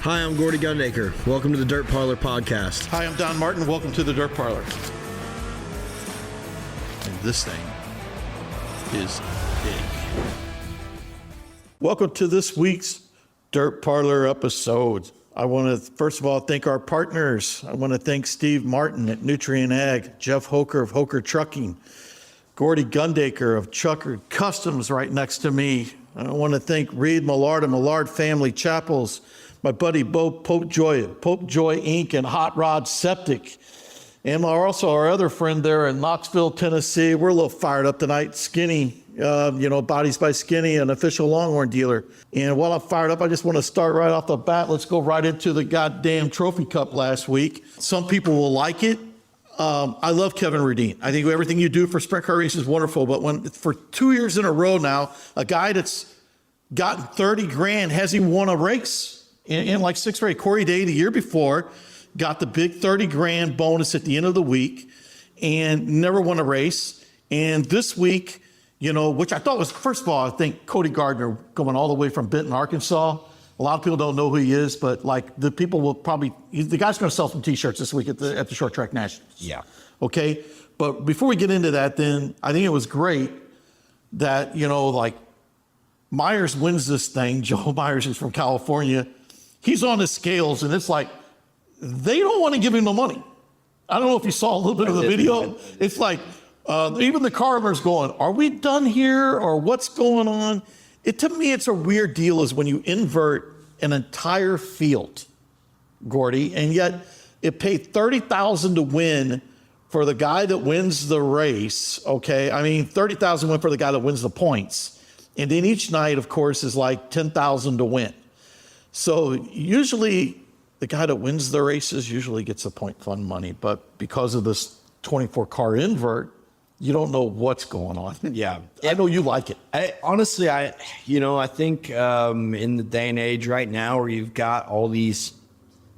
Hi, I'm Gordy Gundaker. Welcome to the Dirt Parlor podcast. Hi, I'm Don Martin. Welcome to the Dirt Parlor. And this thing is big. Welcome to this week's Dirt Parlor episode. I want to, first of all, thank our partners. I want to thank Steve Martin at Nutrient Ag, Jeff Hoker of Hoker Trucking, Gordy Gundaker of Chucker Customs right next to me. I want to thank Reed Millard of Millard Family Chapels, my buddy Bo Pope Joy Inc. and Hot Rod Septic, and also our other friend there in Knoxville, Tennessee. We're a little fired up tonight. Skinny, Bodies by Skinny, an official Longhorn dealer. And while I'm fired up, I just want to start right off the bat. Let's go right into the goddamn Trophy Cup last week. Some people will like it. I love Kevin Rudin. I think everything you do for sprint car races is wonderful. But when for 2 years in a row now, a guy that's gotten 30 grand hasn't won a race in like 6th grade. Corey Day the year before got the big 30 grand bonus at the end of the week and never won a race. And this week, which I thought was, first of all, I think Cody Gardner going all the way from Benton, Arkansas. A lot of people don't know who he is, but like the people will probably, the guy's going to sell some t-shirts this week at the Short Track Nationals. Yeah. Okay. But before we get into that, then I think it was great that, Myers wins this thing. Joe Myers is from California. He's on the scales, and it's like, they don't want to give him the money. I don't know if you saw a little bit of the video. It's like, even the carver's going, are we done here, or what's going on? To me, it's a weird deal is when you invert an entire field, Gordy, and yet it paid $30,000 to win for the guy that wins the race, okay? I mean, $30,000 win for the guy that wins the points. And then each night, of course, is like $10,000 to win. So usually the guy that wins the races usually gets the point fund money, but because of this 24 car invert, you don't know what's going on. Yeah. I know you like it. I think in the day and age right now where you've got all these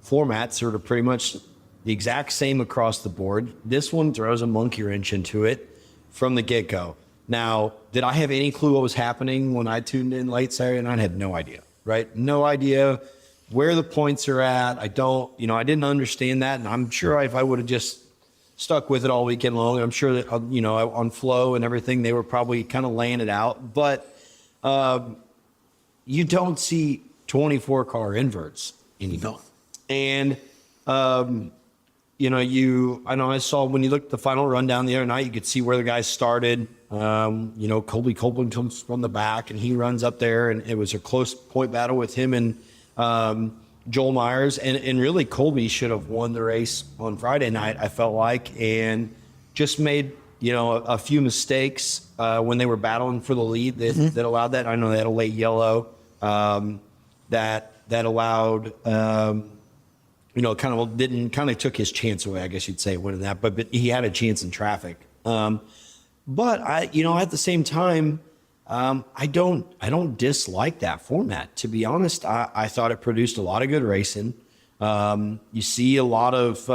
formats that are pretty much the exact same across the board, this one throws a monkey wrench into it from the get-go. Now, did I have any clue what was happening when I tuned in late Saturday night? I had no idea, right? No idea where the points are at. I didn't understand that. And I'm sure if I would have just stuck with it all weekend long, I'm sure that, on flow and everything, they were probably kind of laying it out. But you don't see 24 car inverts anymore. No. And, I saw when you looked at the final rundown the other night, you could see where the guys started. Colby Copeland's from the back, and he runs up there, and it was a close point battle with him and Joel Myers. And really, Colby should have won the race on Friday night, I felt like, and just made, a few mistakes when they were battling for the lead that allowed that. I know they had a late yellow that allowed, kind of took his chance away, I guess you'd say, winning that. But he had a chance in traffic. But at the same time, I don't dislike that format. To be honest, I thought it produced a lot of good racing. You see a lot of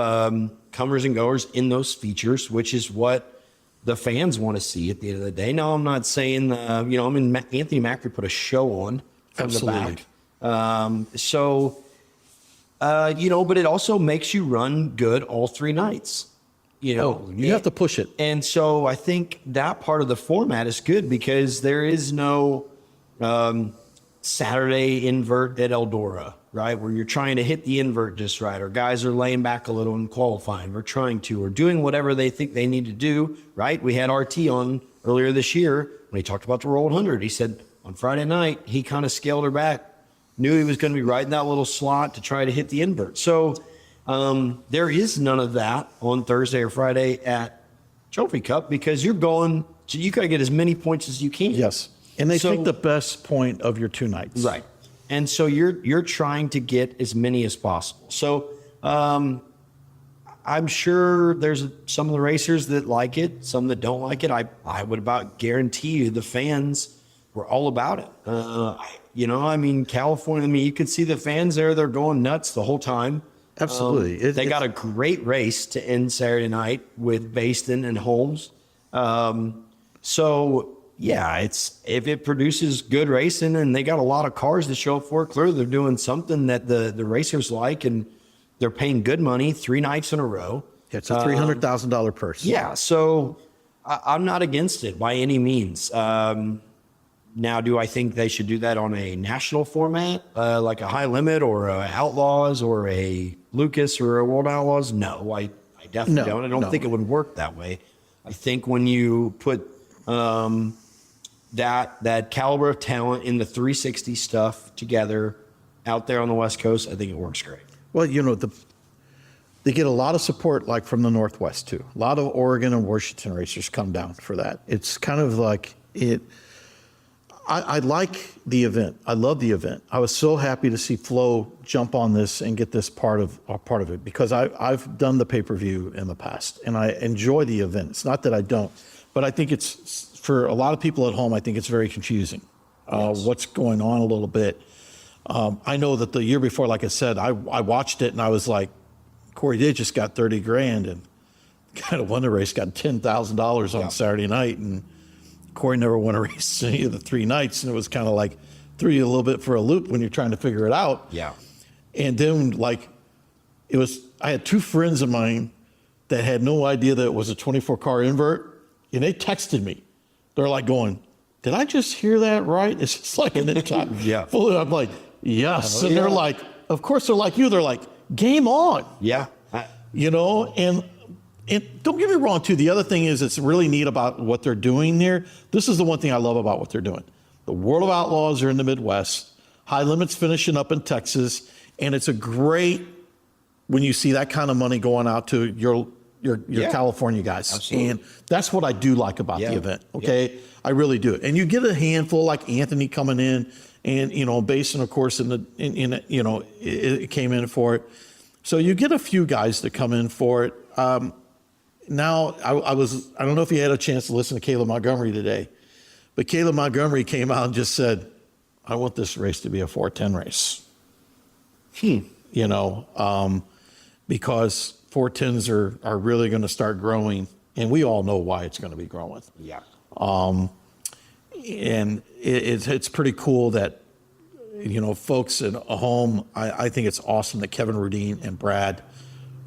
comers and goers in those features, which is what the fans want to see at the end of the day. Now, I'm not saying, Anthony Macri put a show on from Absolutely. the back. But it also makes you run good all 3 nights. You have to push it. And so I think that part of the format is good because there is no Saturday invert at Eldora, right? Where you're trying to hit the invert just right, or guys are laying back a little in qualifying, or trying to, or doing whatever they think they need to do, right? We had RT on earlier this year when he talked about the Roll 100. He said on Friday night, he kind of scaled her back, knew he was going to be right in that little slot to try to hit the invert. So there is none of that on Thursday or Friday at Trophy Cup because you're going, so you got to get as many points as you can. Yes. And they take the best point of your 2 nights. Right. And so you're trying to get as many as possible. So I'm sure there's some of the racers that like it, some that don't like it. I would about guarantee you the fans were all about it. California, you could see the fans there, they're going nuts the whole time. Absolutely. They got a great race to end Saturday night with Baston and Holmes. So yeah, if it produces good racing and they got a lot of cars to show up for it, clearly they're doing something that the racers like, and they're paying good money 3 nights in a row. It's a $300,000 purse. Yeah, so I'm not against it by any means. Now, do I think they should do that on a national format, like a High Limit or a Outlaws or a Lucas or a World Outlaws? No, I definitely don't. I don't think it would work that way. I think when you put that caliber of talent in the 360 stuff together out there on the West Coast, I think it works great. Well, they get a lot of support, like from the Northwest too. A lot of Oregon and Washington racers come down for that. It's kind of like it. I like the event. I love the event. I was so happy to see Flo jump on this and get this part of it, because I've done the pay-per-view in the past and I enjoy the event. It's not that I don't, but I think it's, for a lot of people at home, I think it's very confusing what's going on a little bit. I know that the year before, like I said, I watched it and I was like, Corey Day just got 30 grand and kind of won the race, got $10,000 on Saturday night, and Corey never won a race any of the 3 nights, and it was kind of like threw you a little bit for a loop when you're trying to figure it out. Yeah. And then I had 2 friends of mine that had no idea that it was a 24-car invert, and they texted me. They're like going, "Did I just hear that right?" It's just like an entire full. I'm like, yes, and they're like, of course they're like you. They're like, game on. Yeah. And don't get me wrong, too. The other thing is, it's really neat about what they're doing there. This is the one thing I love about what they're doing. The World of Outlaws are in the Midwest. High Limit's finishing up in Texas. And it's a great, when you see that kind of money going out to your California guys. Absolutely. And that's what I do like about the event. Okay. Yeah. I really do. And you get a handful like Anthony coming in, and, Basin, of course, it came in for it. So you get a few guys that come in for it. Now, I don't know if you had a chance to listen to Caleb Montgomery today, but Caleb Montgomery came out and just said, I want this race to be a 410 race. Because 410s are really going to start growing, and we all know why it's going to be growing. Yeah. And it's pretty cool that, folks at home, I think it's awesome that Kevin Rudine and Brad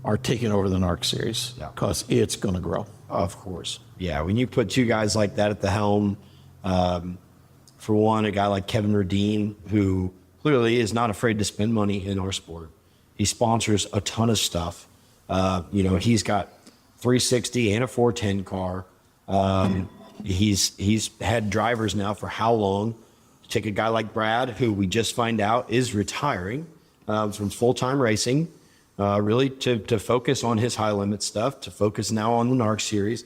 are taking over the NARC series, because it's going to grow. Of course. Yeah, when you put 2 guys like that at the helm, for one, a guy like Kevin Rudine, who clearly is not afraid to spend money in our sport. He sponsors a ton of stuff. He's got 360 and a 410 car. He's had drivers now for how long? Take a guy like Brad, who we just find out is retiring from full-time racing, really to focus on his high limit stuff, to focus now on the NARC series.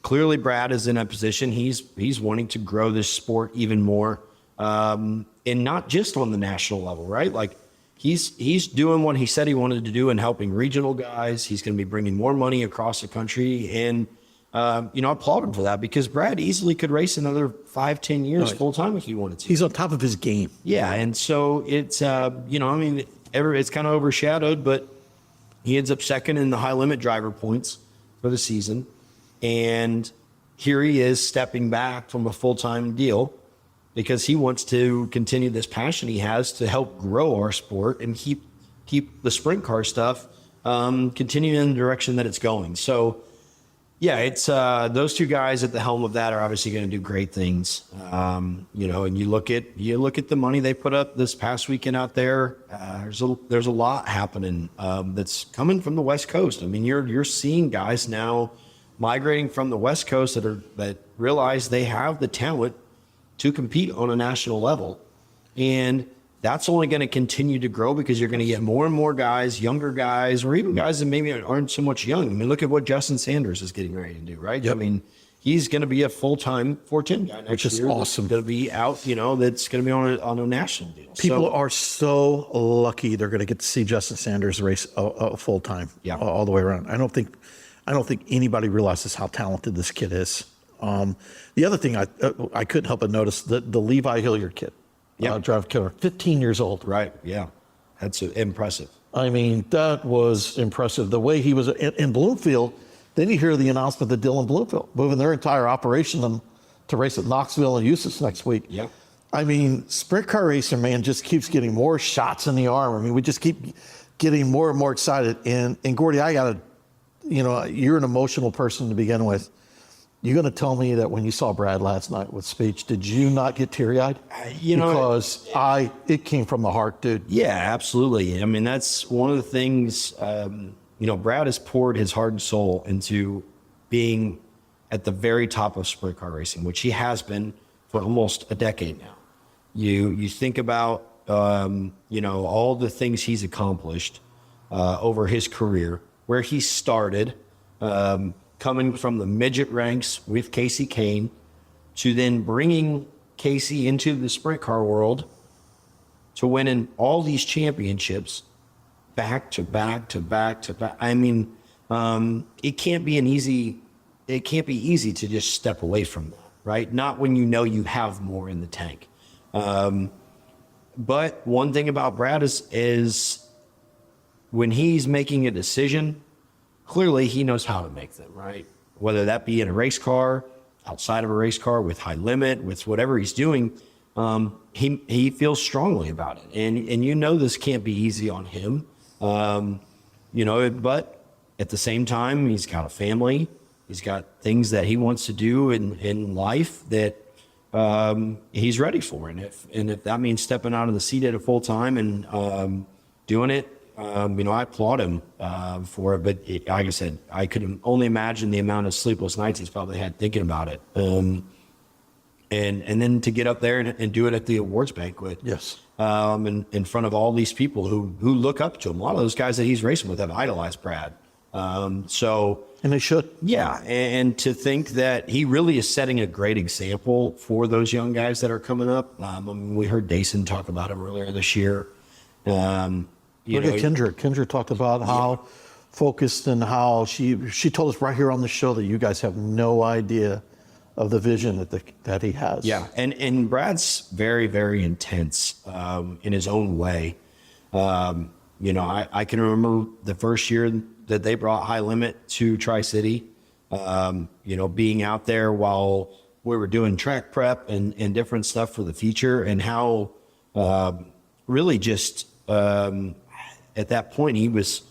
Clearly, Brad is in a position, he's wanting to grow this sport even more, and not just on the national level, right? Like he's doing what he said he wanted to do and helping regional guys. He's going to be bringing more money across the country, and I applaud him for that, because Brad easily could race another 5-10 years full time if he wanted to. He's on top of his game. Yeah, and so it's it's kind of overshadowed, but he ends up second in the high limit driver points for the season. And here he is stepping back from a full-time deal because he wants to continue this passion he has to help grow our sport and keep the sprint car stuff continue in the direction that it's going. So yeah, it's those 2 guys at the helm of that are obviously going to do great things. And you look at the money they put up this past weekend out there. There's a lot happening that's coming from the West Coast. I mean, you're seeing guys now migrating from the West Coast that realize they have the talent to compete on a national level, and that's only going to continue to grow because you're going to get more and more guys, younger guys, or even guys that maybe aren't so much young. I mean, look at what Justin Sanders is getting ready to do, right? Yep. I mean, he's going to be a full-time 410 guy next year. Which is awesome. Going to be out, that's going to be on a national deal. People are so lucky they're going to get to see Justin Sanders race full-time all the way around. I don't think anybody realizes how talented this kid is. The other thing I couldn't help but notice, the Levi Hilliard kid. Drive killer, 15 years old. Right, yeah. That's impressive. I mean, that was impressive. The way he was in Bloomfield, then you hear the announcement that Dylan Bloomfield moving their entire operation to race at Knoxville and Eustis next week. Yeah. I mean, sprint car racing, man, just keeps getting more shots in the arm. I mean, we just keep getting more and more excited. And Gordy, I got to, you're an emotional person to begin with. You're going to tell me that when you saw Brad last night with Speech, did you not get teary-eyed? Because it came from the heart, dude. Yeah, absolutely. I mean, that's one of the things, Brad has poured his heart and soul into being at the very top of sprint car racing, which he has been for almost a decade now. You think about, all the things he's accomplished over his career, where he started, coming from the midget ranks with Casey Kane to then bringing Casey into the sprint car world to winning all these championships back to back to back to back. I mean, it can't be easy to just step away from that, right? Not when you have more in the tank. But one thing about Brad is when he's making a decision, clearly he knows how to make them, right? Whether that be in a race car, outside of a race car, with high limit, with whatever he's doing, he feels strongly about it. And this can't be easy on him. But at the same time, he's got a family. He's got things that he wants to do in life that he's ready for. And if that means stepping out of the seat at a full time and doing it, I applaud him for it. But like I said, I could only imagine the amount of sleepless nights he's probably had thinking about it. And then to get up there and do it at the awards banquet. Yes. In front of all these people who look up to him. A lot of those guys that he's racing with have idolized Brad. And they should. Yeah. And to think that he really is setting a great example for those young guys that are coming up. We heard Dason talk about him earlier this year. Look at Kendra. Kendra talked about how focused and how she told us right here on the show that you guys have no idea of the vision that he has. Yeah, and Brad's very, very intense in his own way. I can remember the first year that they brought High Limit to Tri-City, being out there while we were doing track prep and different stuff for the feature, and how really just at that point he was,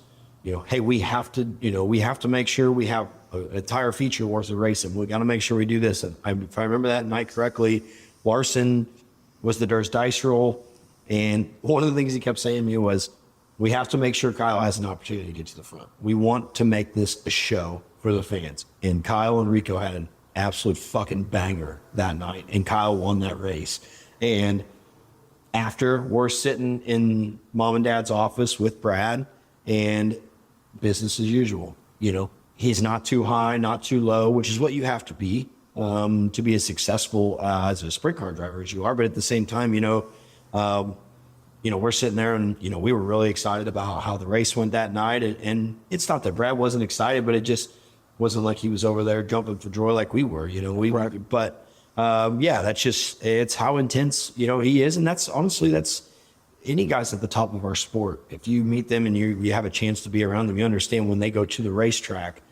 hey, we have to make sure we have an entire feature worth of racing. We got to make sure we do this. And if I remember that night correctly, Larson was the Durst dice roll. And one of the things he kept saying to me was, we have to make sure Kyle has an opportunity to get to the front. We want to make this a show for the fans. And Kyle and Rico had an absolute fucking banger that night. And Kyle won that race. And after, we're sitting in mom and dad's office with Brad, and business as usual. He's not too high, not too low, which is what you have to be as successful as a sprint car driver as you are. But at the same time, we're sitting there and, we were really excited about how the race went that night. And it's not that Brad wasn't excited, but it just wasn't like he was over there jumping for joy like we were, Right. But that's just, it's how intense, he is. And that's any guys at the top of our sport. If you meet them and you have a chance to be around them, you understand when they go to the racetrack,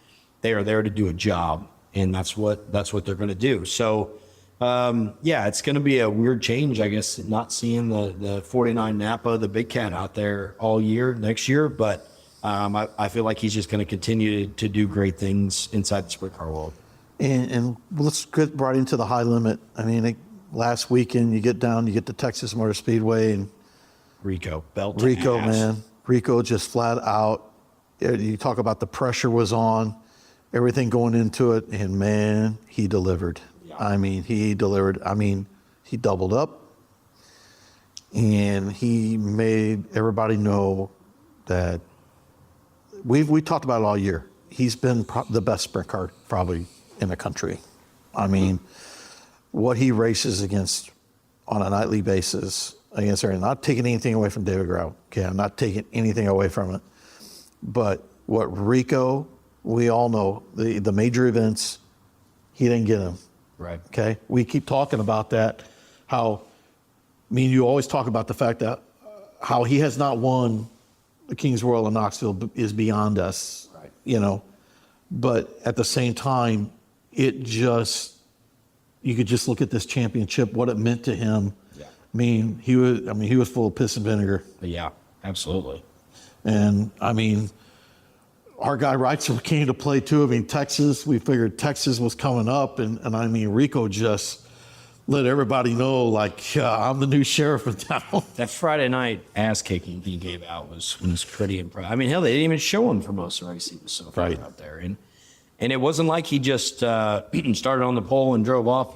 they are there to do a job, and that's what they're going to do. So, it's going to be a weird change, I guess, not seeing the 49 Napa, the big cat out there all year next year. But I feel like he's just going to continue to do great things inside the sprint car world. And let's get right into the High Limit. I mean, last weekend you get to Texas Motor Speedway and Rico, man. Rico just flat out. You talk about the pressure was on, everything going into it, and man, he delivered. Yeah. I mean, he delivered. I mean, he doubled up, and he made everybody know that we talked about it all year. He's been the best sprint car probably in the country. I mean, what he races against on a nightly basis against her. Not taking anything away from David Grau. Okay, I'm not taking anything away from it. But what Rico, we all know, the major events, he didn't get them. Right. Okay? We keep talking about that, how, you always talk about the fact that how he has not won the Kings Royal in Knoxville is beyond us, right. But at the same time, it just you could just look at this championship, what it meant to him. Yeah. He was full of piss and vinegar. Yeah, absolutely. And our guy Wrightson came to play too. Texas, we figured Texas was coming up, and Rico just let everybody know, like, I'm the new sheriff of town. That Friday night ass kicking he gave out was pretty impressive. Hell, they didn't even show him for most of the race. He was so far out there, and it wasn't like he just started on the pole and drove off.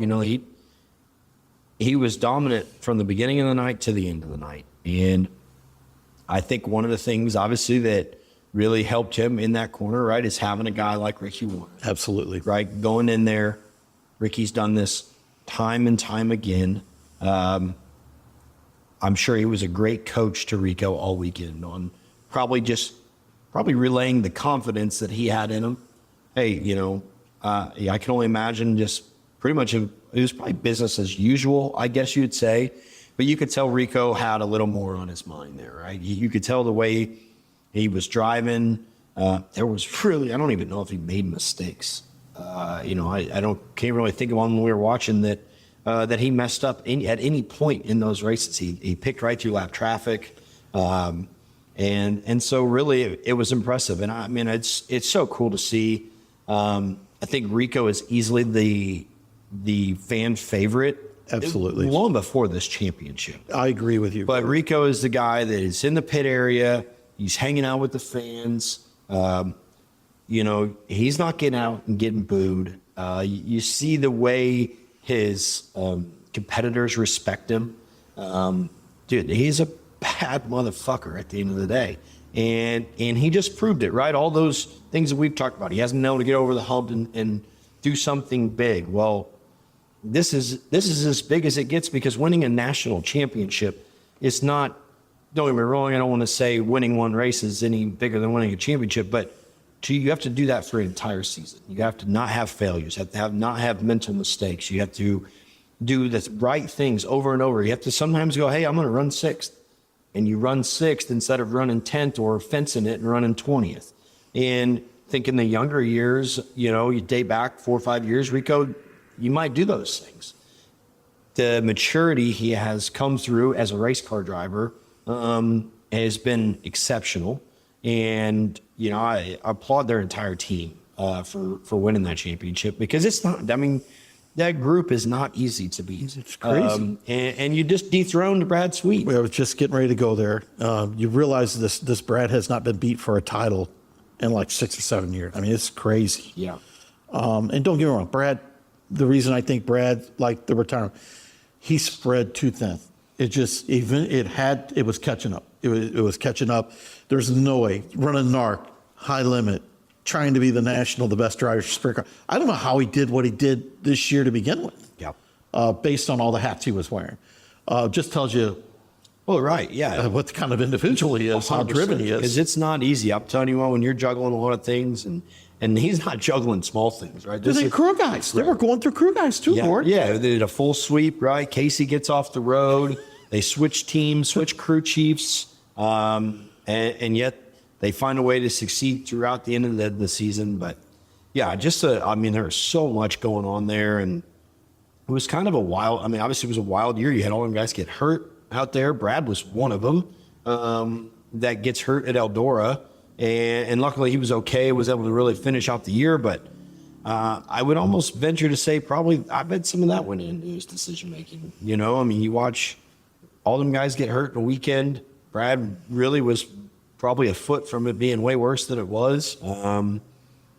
He was dominant from the beginning of the night to the end of the night, and I think one of the things, obviously, that really helped him in that corner, right, is having a guy like Ricky Warner. Absolutely. Right, going in there. Ricky's done this time and time again. I'm sure he was a great coach to Rico all weekend on probably relaying the confidence that he had in him. Hey, I can only imagine just pretty much it was probably business as usual, I guess you'd say. But you could tell Rico had a little more on his mind there, right? You could tell the way he was driving. There was really, I don't even know if he made mistakes. I can't really think of one when we were watching that he messed up at any point in those races. He picked right through lap traffic. And so really it was impressive. And it's so cool to see. I think Rico is easily the fan favorite. Absolutely. Long before this championship. I agree with you. But Rico is the guy that is in the pit area. He's hanging out with the fans. He's not getting out and getting booed. You see the way his competitors respect him. Dude, he's a bad motherfucker at the end of the day. And he just proved it, right? All those things that we've talked about. He hasn't been able to get over the hump and do something big. Well, this is as big as it gets, because winning a national championship is not, don't get me wrong, I don't want to say winning one race is any bigger than winning a championship, but you have to do that for an entire season. You have to not have failures, you have to not have mental mistakes. You have to do the right things over and over. You have to sometimes go, hey, I'm going to run 6th. And you run 6th instead of running 10th or fencing it and running 20th. And think in the younger years, you date back 4 or 5 years, Rico, you might do those things. The maturity he has come through as a race car driver has been exceptional. And, I applaud their entire team for winning that championship, because it's not, that group is not easy to beat. It's crazy. And you just dethroned Brad Sweet. I was just getting ready to go there. You realize this Brad has not been beat for a title in like 6 or 7 years. It's crazy. Yeah. And don't get me wrong, Brad, the reason I think Brad liked the retirement, he spread too thin. It was catching up. It was catching up. There's no way. Running NARC, high limit, trying to be the best driver for sprint car. I don't know how he did what he did this year to begin with. Yeah. Based on all the hats he was wearing. Just tells you. Well, right, yeah. What the kind of individual he is, how driven he is. Because it's not easy. I'm telling you what, when you're juggling a lot of things, and he's not juggling small things, right? They're crew guys. Right. They were going through crew guys too, Lord. Yeah, they did a full sweep, right? Casey gets off the road. They switch teams, switch crew chiefs, and yet they find a way to succeed throughout the end of the season. But yeah, there's so much going on there, and it was kind of a wild. Obviously, it was a wild year. You had all them guys get hurt out there. Brad was one of them that gets hurt at Eldora, and luckily he was okay. Was able to really finish out the year, but I would almost venture to say probably I bet some of that went into his decision making. You watch all them guys get hurt in a weekend. Brad really was probably a foot from it being way worse than it was.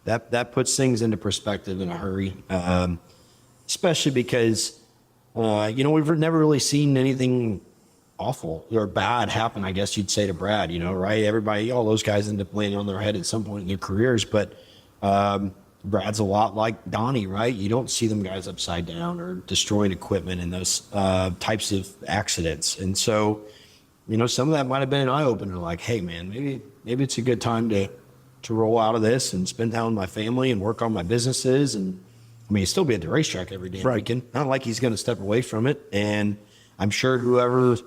That puts things into perspective in a hurry, especially because we've never really seen anything awful or bad happen, I guess you'd say, to Brad, right? Everybody, all those guys end up landing on their head at some point in their careers, but Brad's a lot like Donnie, right? You don't see them guys upside down or destroying equipment in those types of accidents. And so, some of that might have been an eye-opener, like, hey, man, maybe it's a good time to roll out of this and spend time with my family and work on my businesses. And, still be at the racetrack every day. Right. Weekend. Not like he's going to step away from it. And I'm sure whoever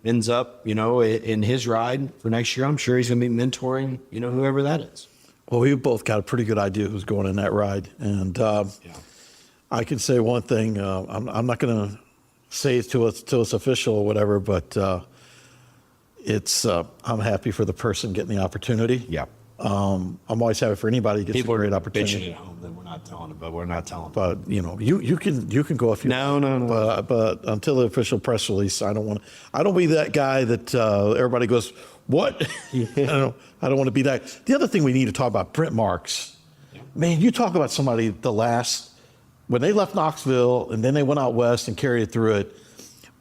ends up, in his ride for next year, I'm sure he's going to be mentoring, whoever that is. Well, we both got a pretty good idea who's going in that ride. And I can say one thing. I'm not going to say it till it's official or whatever, but I'm happy for the person getting the opportunity. Yeah. I'm always happy for anybody who gets People a great are opportunity. bitching at home that we're not telling them, but we're not telling them. But you can go if you No. But until the official press release, I don't be that guy that everybody goes, what? I don't want to be that. The other thing we need to talk about, Brent Marks. Yeah. Man, you talk about somebody when they left Knoxville and then they went out west and carried it through it.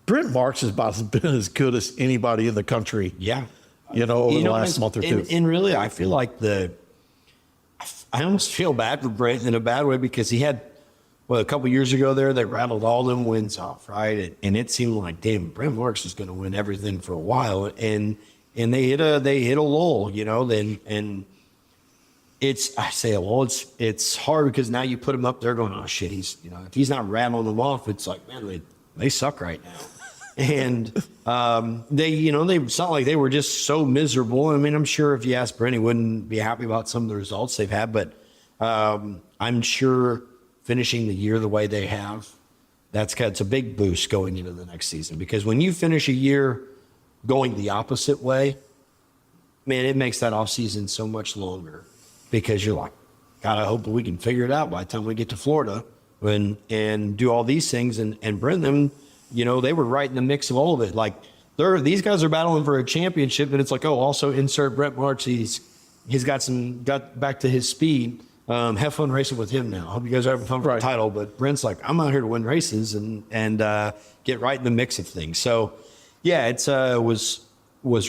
Brent Marks has about been as good as anybody in the country. Yeah. Over the last month or two. And really, I feel like I almost feel bad for Brent in a bad way because he had, a couple years ago there, they rattled all them wins off, right? And it seemed like, damn, Brent Marks is going to win everything for a while. And they hit a lull, and I say a lull, it's hard because now you put him up there going, oh shit, if he's not rattling them off, it's like, man, they suck right now. And it's not like they were just so miserable. I mean, I'm sure if you asked Brent, he wouldn't be happy about some of the results they've had, but I'm sure finishing the year the way they have, it's a big boost going into the next season. Because when you finish a year going the opposite way, man, it makes that off season so much longer because you're like, God, I hope we can figure it out by the time we get to Florida and do all these things and bring them. They were right in the mix of all of it. Like these guys are battling for a championship, and it's like, oh, also insert Brent Marks. He's got back to his speed. Have fun racing with him now. Hope you guys are having fun for the title. But Brent's like, I'm out here to win races and get right in the mix of things. So yeah, it was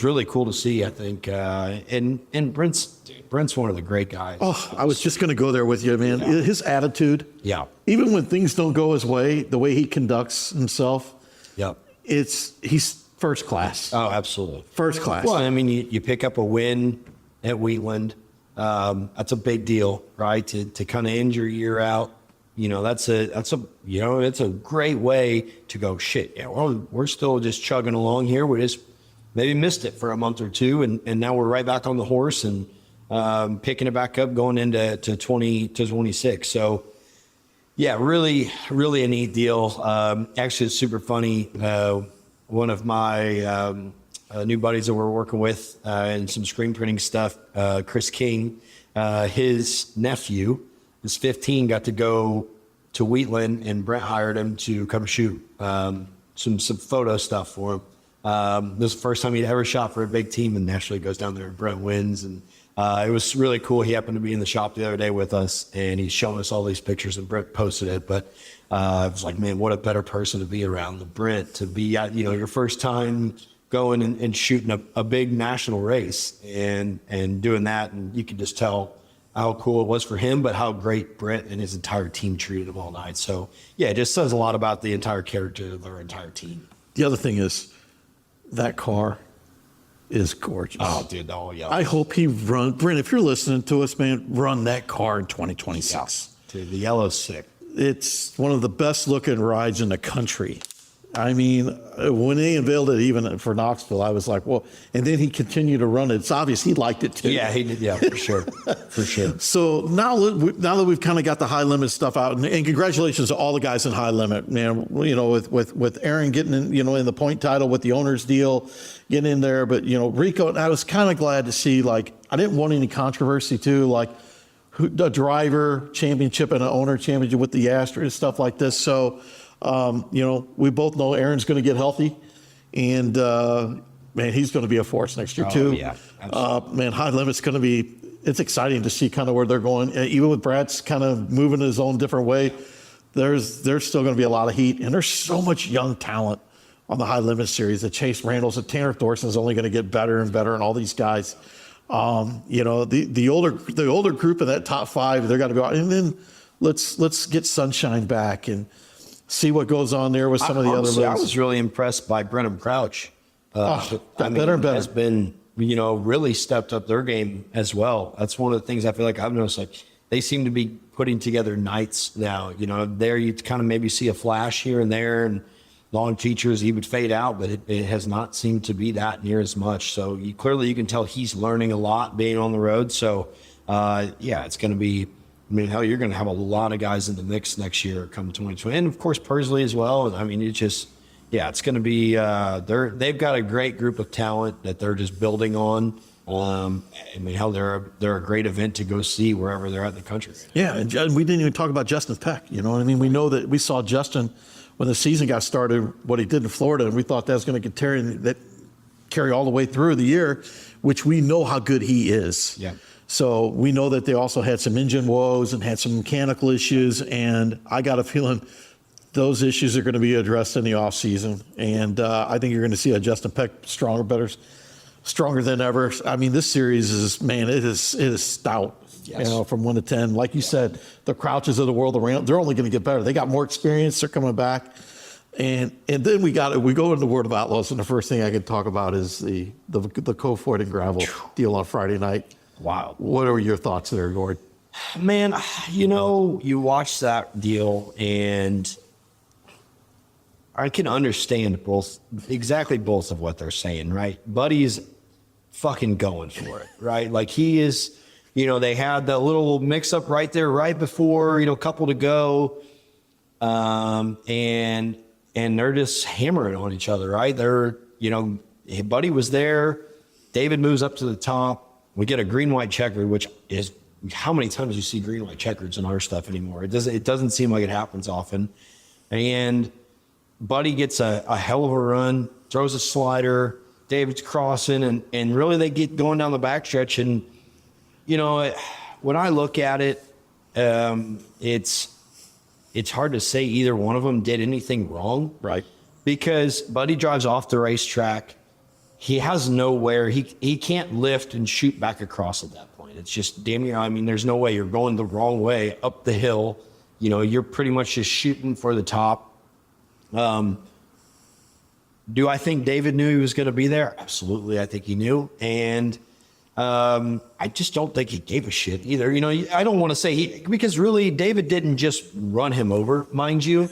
really cool to see, I think. And Brent's one of the great guys. Oh, I was just going to go there with you, man. Yeah. His attitude. Yeah. Even when things don't go his way, the way he conducts himself. Yep. He's first class. Oh, absolutely. First class. Well, I mean, you pick up a win at Wheatland. That's a big deal, right? To kind of end your year out. It's a great way to go, shit. Yeah, well, we're still just chugging along here. We just maybe missed it for a month or two, and now we're right back on the horse and picking it back up going into 2026. So yeah, really, really a neat deal. Actually, it's super funny. One of my new buddies that we're working with and some screen printing stuff, Chris King, his nephew is 15, got to go to Wheatland, and Brent hired him to come shoot some photo stuff for him. This is the first time he'd ever shot for a big team, and naturally goes down there and Brent wins. And it was really cool. He happened to be in the shop the other day with us, and he's showing us all these pictures, and Brent posted it. But I was like, man, what a better person to be around than Brent, to be at, your first time going and shooting a big national race and doing that. And you could just tell how cool it was for him, but how great Brent and his entire team treated him all night. So yeah, it just says a lot about the entire character of their entire team. The other thing is that car is gorgeous. Oh, dude. Oh, yeah. I hope he Brent, if you're listening to us, man, run that car in 2026. Yeah. Dude, the yellow's sick. It's one of the best looking rides in the country. I mean, when they unveiled it, even for Knoxville, I was like, well, and then he continued to run it. It's obvious he liked it too. Yeah, he did. Yeah, for sure. For sure. So now that we've kind of got the high limit stuff out, and congratulations to all the guys in high limit, man, with Aaron getting in, in the point title with the owner's deal, getting in there. But, Rico, and I was kind of glad to see, like, I didn't want any controversy too, like a driver championship and an owner championship with the Astros, stuff like this. So, we both know Aaron's going to get healthy, and man, he's going to be a force next year too. Yeah, absolutely. Man, high limit's going to be. It's exciting to see kind of where they're going. Even with Brad's kind of moving his own different way, there's still going to be a lot of heat, and there's so much young talent on the high limit series. The Chase Randalls, and Tanner Thorson is only going to get better and better, and all these guys. The older group of that top five, they're going to go out, and then let's get Sunshine back and see what goes on there with some of the other moves. I was really impressed by Brenham Crouch. Better and better. Has been, really stepped up their game as well. That's one of the things I feel like I've noticed. Like they seem to be putting together nights now. There you kind of maybe see a flash here and there, and long features he would fade out, but it has not seemed to be that near as much. So you can tell he's learning a lot being on the road. So it's going to be I mean, hell, you're going to have a lot of guys in the mix next year come 2020. And of course, Persley as well. I mean, it's just, yeah, it's going to be, they've got a great group of talent that they're just building on. I mean, hell, they're a great event to go see wherever they're at in the country. Yeah, and we didn't even talk about Justin Peck. You know what I mean? We know that we saw Justin when the season got started, what he did in Florida, and we thought that was going to carry all the way through the year, which we know how good he is. Yeah. So we know that they also had some engine woes and had some mechanical issues, and I got a feeling those issues are going to be addressed in the off season. And I think you're going to see a Justin Peck stronger than ever. I mean, this series is, man, it is stout. Yes. You know, from 1 to 10. Like you said, the Crouches of the world around, they're only going to get better. They got more experience. They're coming back. And then we go into the World of Outlaws, and the first thing I could talk about is the Kofoid and gravel deal on Friday night. Wow. What are your thoughts there, Gord? Man, you know, you watch that deal, and I can understand exactly both of what they're saying, right? Buddy's fucking going for it, right? Like he is, you know, they had that little mix up right there, right before, you know, a couple to go. And they're just hammering on each other, right? They're, you know, Buddy was there. David moves up to the top. We get a green-white checkered, which is how many times you see green-white checkers in our stuff anymore? It doesn't seem like it happens often. And Buddy gets a hell of a run, throws a slider. David's crossing, and really they get going down the backstretch. And, you know, when I look at it, it's hard to say either one of them did anything wrong. Right. Because Buddy drives off the racetrack. He has nowhere. He can't lift and shoot back across at that point. It's just damn near. I mean, there's no way. You're going the wrong way up the hill. You know, you're pretty much just shooting for the top. Do I think David knew he was going to be there? Absolutely. I think he knew. And I just don't think he gave a shit either. You know, I don't want to say because really David didn't just run him over, mind you.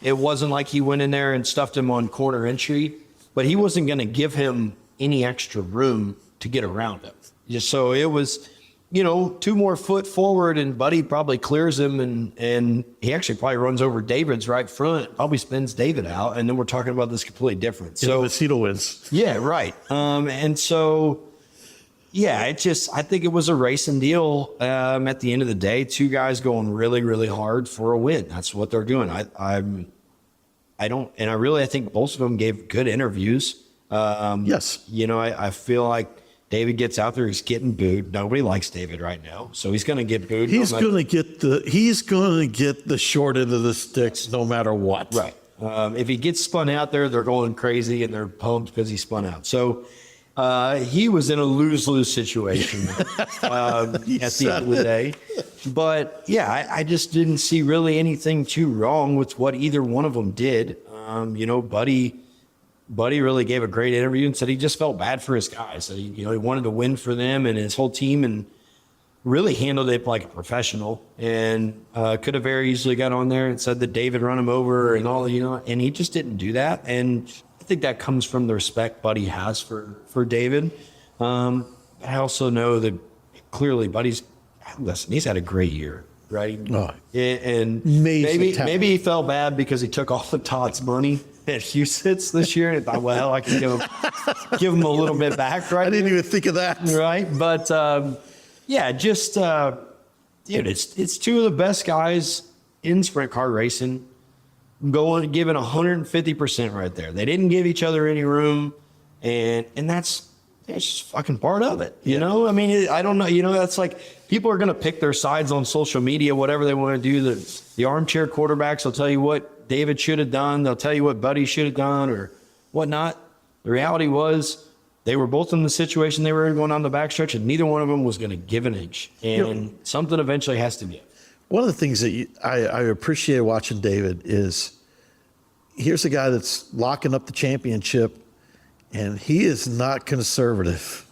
It wasn't like he went in there and stuffed him on corner entry, but he wasn't going to give him any extra room to get around him. Just so it was, you know, 2 more foot forward, and Buddy probably clears him, and he actually probably runs over David's right front, probably spins David out, and then we're talking about this completely different. So Vecito wins. Yeah, right. And so, yeah, I think it was a racing deal. At the end of the day, 2 guys going really, really hard for a win. That's what they're doing. I think both of them gave good interviews. Yes. You know, I feel like David gets out there, he's getting booed. Nobody likes David right now, so he's going to get booed. He's going to get the short end of the sticks no matter what. Right. If he gets spun out there, they're going crazy and they're pumped because he spun out. So he was in a lose-lose situation at the end of the day. But yeah, I just didn't see really anything too wrong with what either one of them did. You know, Buddy really gave a great interview and said he just felt bad for his guys. So he wanted to win for them and his whole team, and really handled it like a professional. And could have very easily got on there and said that David run him over and all, you know, and he just didn't do that. And I think that comes from the respect Buddy has for David. I also know that clearly Buddy's he's had a great year, right? Oh, and maybe he felt bad because he took all of Todd's money at Husitz this year, and thought, well, I can give him a little bit back, right? I didn't even think of that. Right, but yeah, just dude, it's 2 of the best guys in sprint car racing, giving 150% right there. They didn't give each other any room, and that's just fucking part of it, you know? I mean, I don't know, you know, that's like, people are going to pick their sides on social media, whatever they want to do. The armchair quarterbacks will tell you what David should have done. They'll tell you what Buddy should have done or whatnot. The reality was they were both in the situation they were in going on the backstretch, and neither one of them was going to give an inch. And something eventually has to give. One of the things that I appreciate watching David is here's a guy that's locking up the championship, and he is not conservative.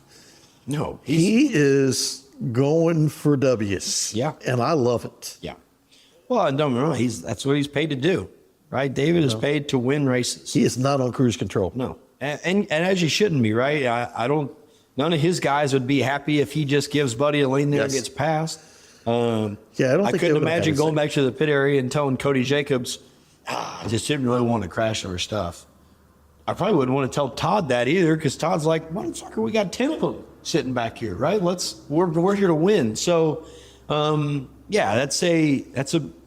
No. He is going for W's. Yeah. And I love it. Yeah. Well, don't get me wrong, that's what he's paid to do, right? David is paid to win races. He is not on cruise control. No. And as you shouldn't be, right? None of his guys would be happy if he just gives Buddy a lane there and gets past. Yeah, I don't think couldn't imagine going back to the pit area and telling Cody Jacobs, I just didn't really want to crash our stuff. I probably wouldn't want to tell Todd that either, because Todd's like, motherfucker, we got 10 of them sitting back here, right? We're here to win. So, yeah, that's a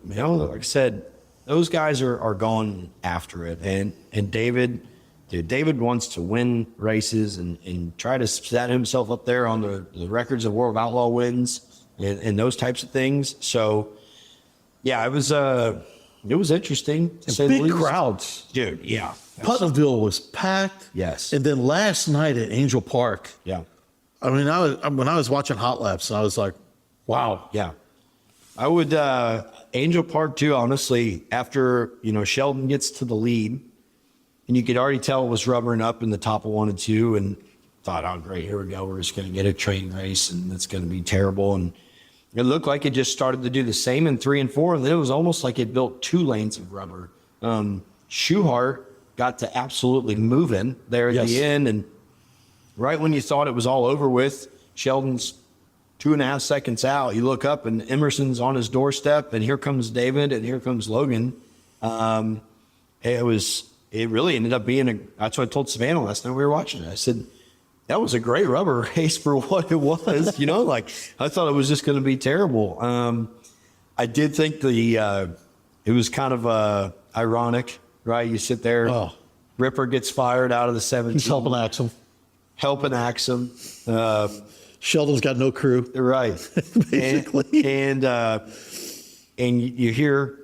like I said, those guys are going after it, and David wants to win races and try to set himself up there on the records of World of Outlaw wins and those types of things. So, yeah, it was interesting. To say the Big least. crowds. Dude. Yeah. Putnamville was packed. Yes. And then last night at Angel Park. Yeah. I mean, when I was watching Hot Laps, I was like, wow. Yeah. I would, Angel Park too, honestly, after, Sheldon gets to the lead and you could already tell it was rubbering up in the top of 1 and 2 and thought, oh, great, here we go. We're just going to get a train race and it's going to be terrible. And it looked like it just started to do the same in 3 and 4. And then it was almost like it built 2 lanes of rubber. Schuhart got to absolutely moving there at the end. And right when you thought it was all over with, Sheldon's 2.5 seconds out. You look up and Emerson's on his doorstep, and here comes David, and here comes Logan. It really ended up being that's what I told Savannah last night we were watching it. I said, that was a great rubber race for what it was. Like I thought it was just going to be terrible. I did think it was kind of ironic, right? You sit there, Ripper gets fired out of the 17. He's helping Axum. Sheldon's got no crew. Right. Basically. And you hear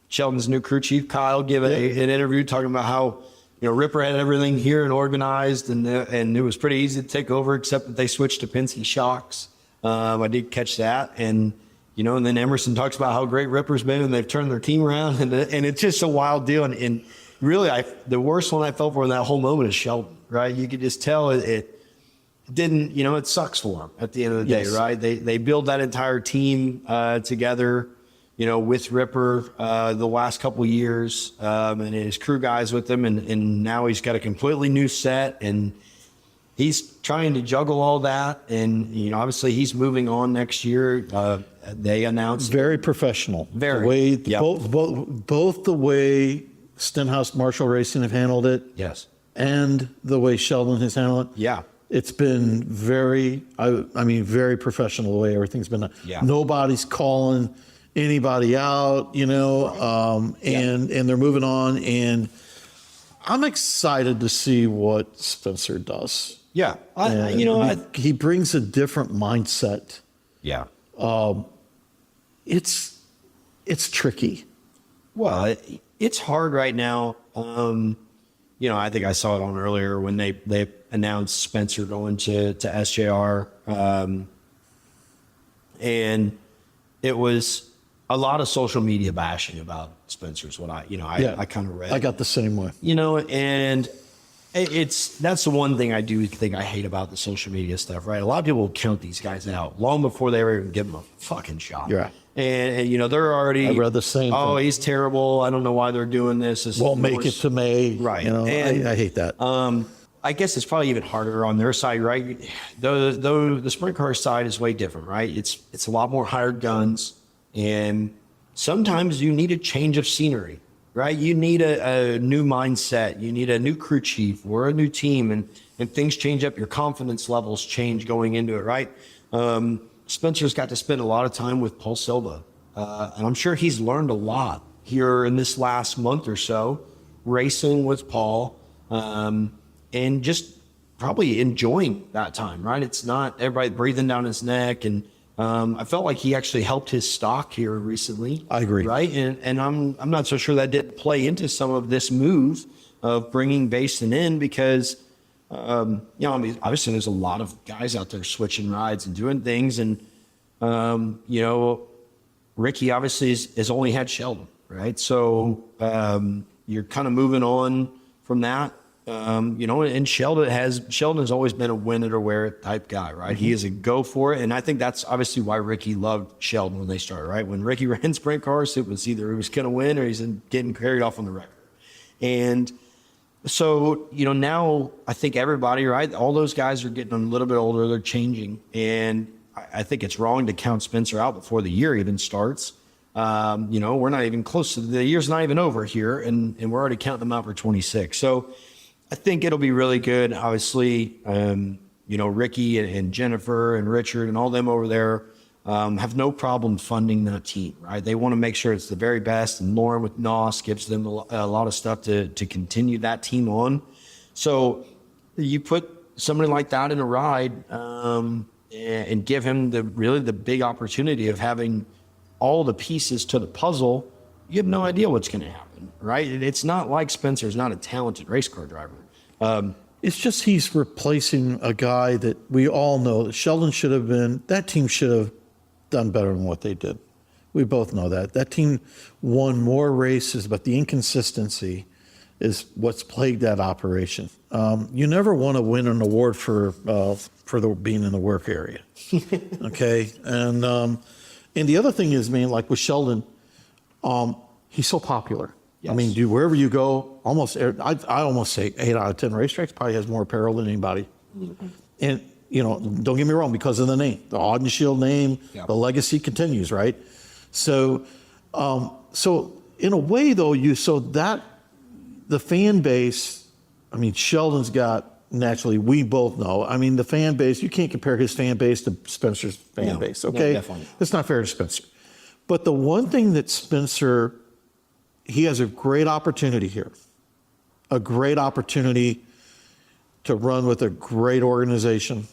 Sheldon's new crew chief, Kyle, give an interview talking about how, Ripper had everything here and organized, and it was pretty easy to take over, except that they switched to Penske shocks. I did catch that. And then Emerson talks about how great Ripper's been, and they've turned their team around, and it's just a wild deal. And really, the worst one I felt for in that whole moment is Sheldon, right? You could just tell it didn't, it sucks for him at the end of the day, right? They build that entire team together, with Ripper the last couple of years, and his crew guys with him, and now he's got a completely new set, and he's trying to juggle all that, and obviously he's moving on next year. They announced very professional. Very both the way Stenhouse Marshall Racing have handled it, yes, and the way Sheldon has handled it. Yeah. It's been very professional the way everything's been done. Yeah. Nobody's calling anybody out, and they're moving on. And I'm excited to see what Spencer does. Yeah. He brings a different mindset. Yeah. It's tricky. Well, it's hard right now. I think I saw it on earlier when they announced Spencer going to SJR. And it was a lot of social media bashing about Spencer's what I kind of read. I got the same way. And that's the one thing I do think I hate about the social media stuff, right? A lot of people will count these guys out long before they ever even give them a fucking shot. Yeah. And they're already. I read the same thing. He's terrible. I don't know why they're doing this. Won't make it to May. Right. I hate that. I guess it's probably even harder on their side, right? The sprint car side is way different, right? It's a lot more hired guns, and sometimes you need a change of scenery, right? You need a new mindset. You need a new crew chief or a new team, and things change up. Your confidence levels change going into it, right? Spencer's got to spend a lot of time with Paul Silva, and I'm sure he's learned a lot here in this last month or so, racing with Paul. And just probably enjoying that time, right? It's not everybody breathing down his neck. And I felt like he actually helped his stock here recently. I agree. Right? And I'm not so sure that didn't play into some of this move of bringing Basin in because, obviously there's a lot of guys out there switching rides and doing things. And, Ricky obviously has only had Sheldon, right? So you're kind of moving on from that. And Sheldon has always been a win it or wear it type guy, right? Mm-hmm. He is a go for it. And I think that's obviously why Ricky loved Sheldon when they started, right? When Ricky ran sprint cars, it was either he was going to win or he's getting carried off on the record. And so, now I think everybody, right? All those guys are getting a little bit older. They're changing. And I think it's wrong to count Spencer out before the year even starts. We're not even close to the year's not even over here, and we're already counting them out for 26. So I think it'll be really good. Obviously, Ricky and Jennifer and Richard and all them over there have no problem funding that team, right? They want to make sure it's the very best, and Lauren with NOS gives them a lot of stuff to continue that team on. So you put somebody like that in a ride and give him the big opportunity of having all the pieces to the puzzle. You have no idea what's going to happen, right? It's not like Spencer's not a talented race car driver. It's just he's replacing a guy that we all know that Sheldon should have been. That team should have done better than what they did. We both know that. That team won more races, but the inconsistency is what's plagued that operation. You never want to win an award for being in the work area, okay? And the other thing is, man, like with Sheldon, he's so popular. Yes. I mean, wherever you go, I almost say 8 out of 10 racetracks probably has more apparel than anybody. Mm-hmm. And don't get me wrong, because of the name, the Auden Shield name, the legacy continues, right? So in a way, though, the fan base, I mean, Sheldon's got, naturally, we both know, I mean, the fan base, you can't compare his fan base to Spencer's fan base, okay? No, definitely. It's not fair to Spencer. But the one thing that Spencer, he has a great opportunity here, a great opportunity to run with a great organization.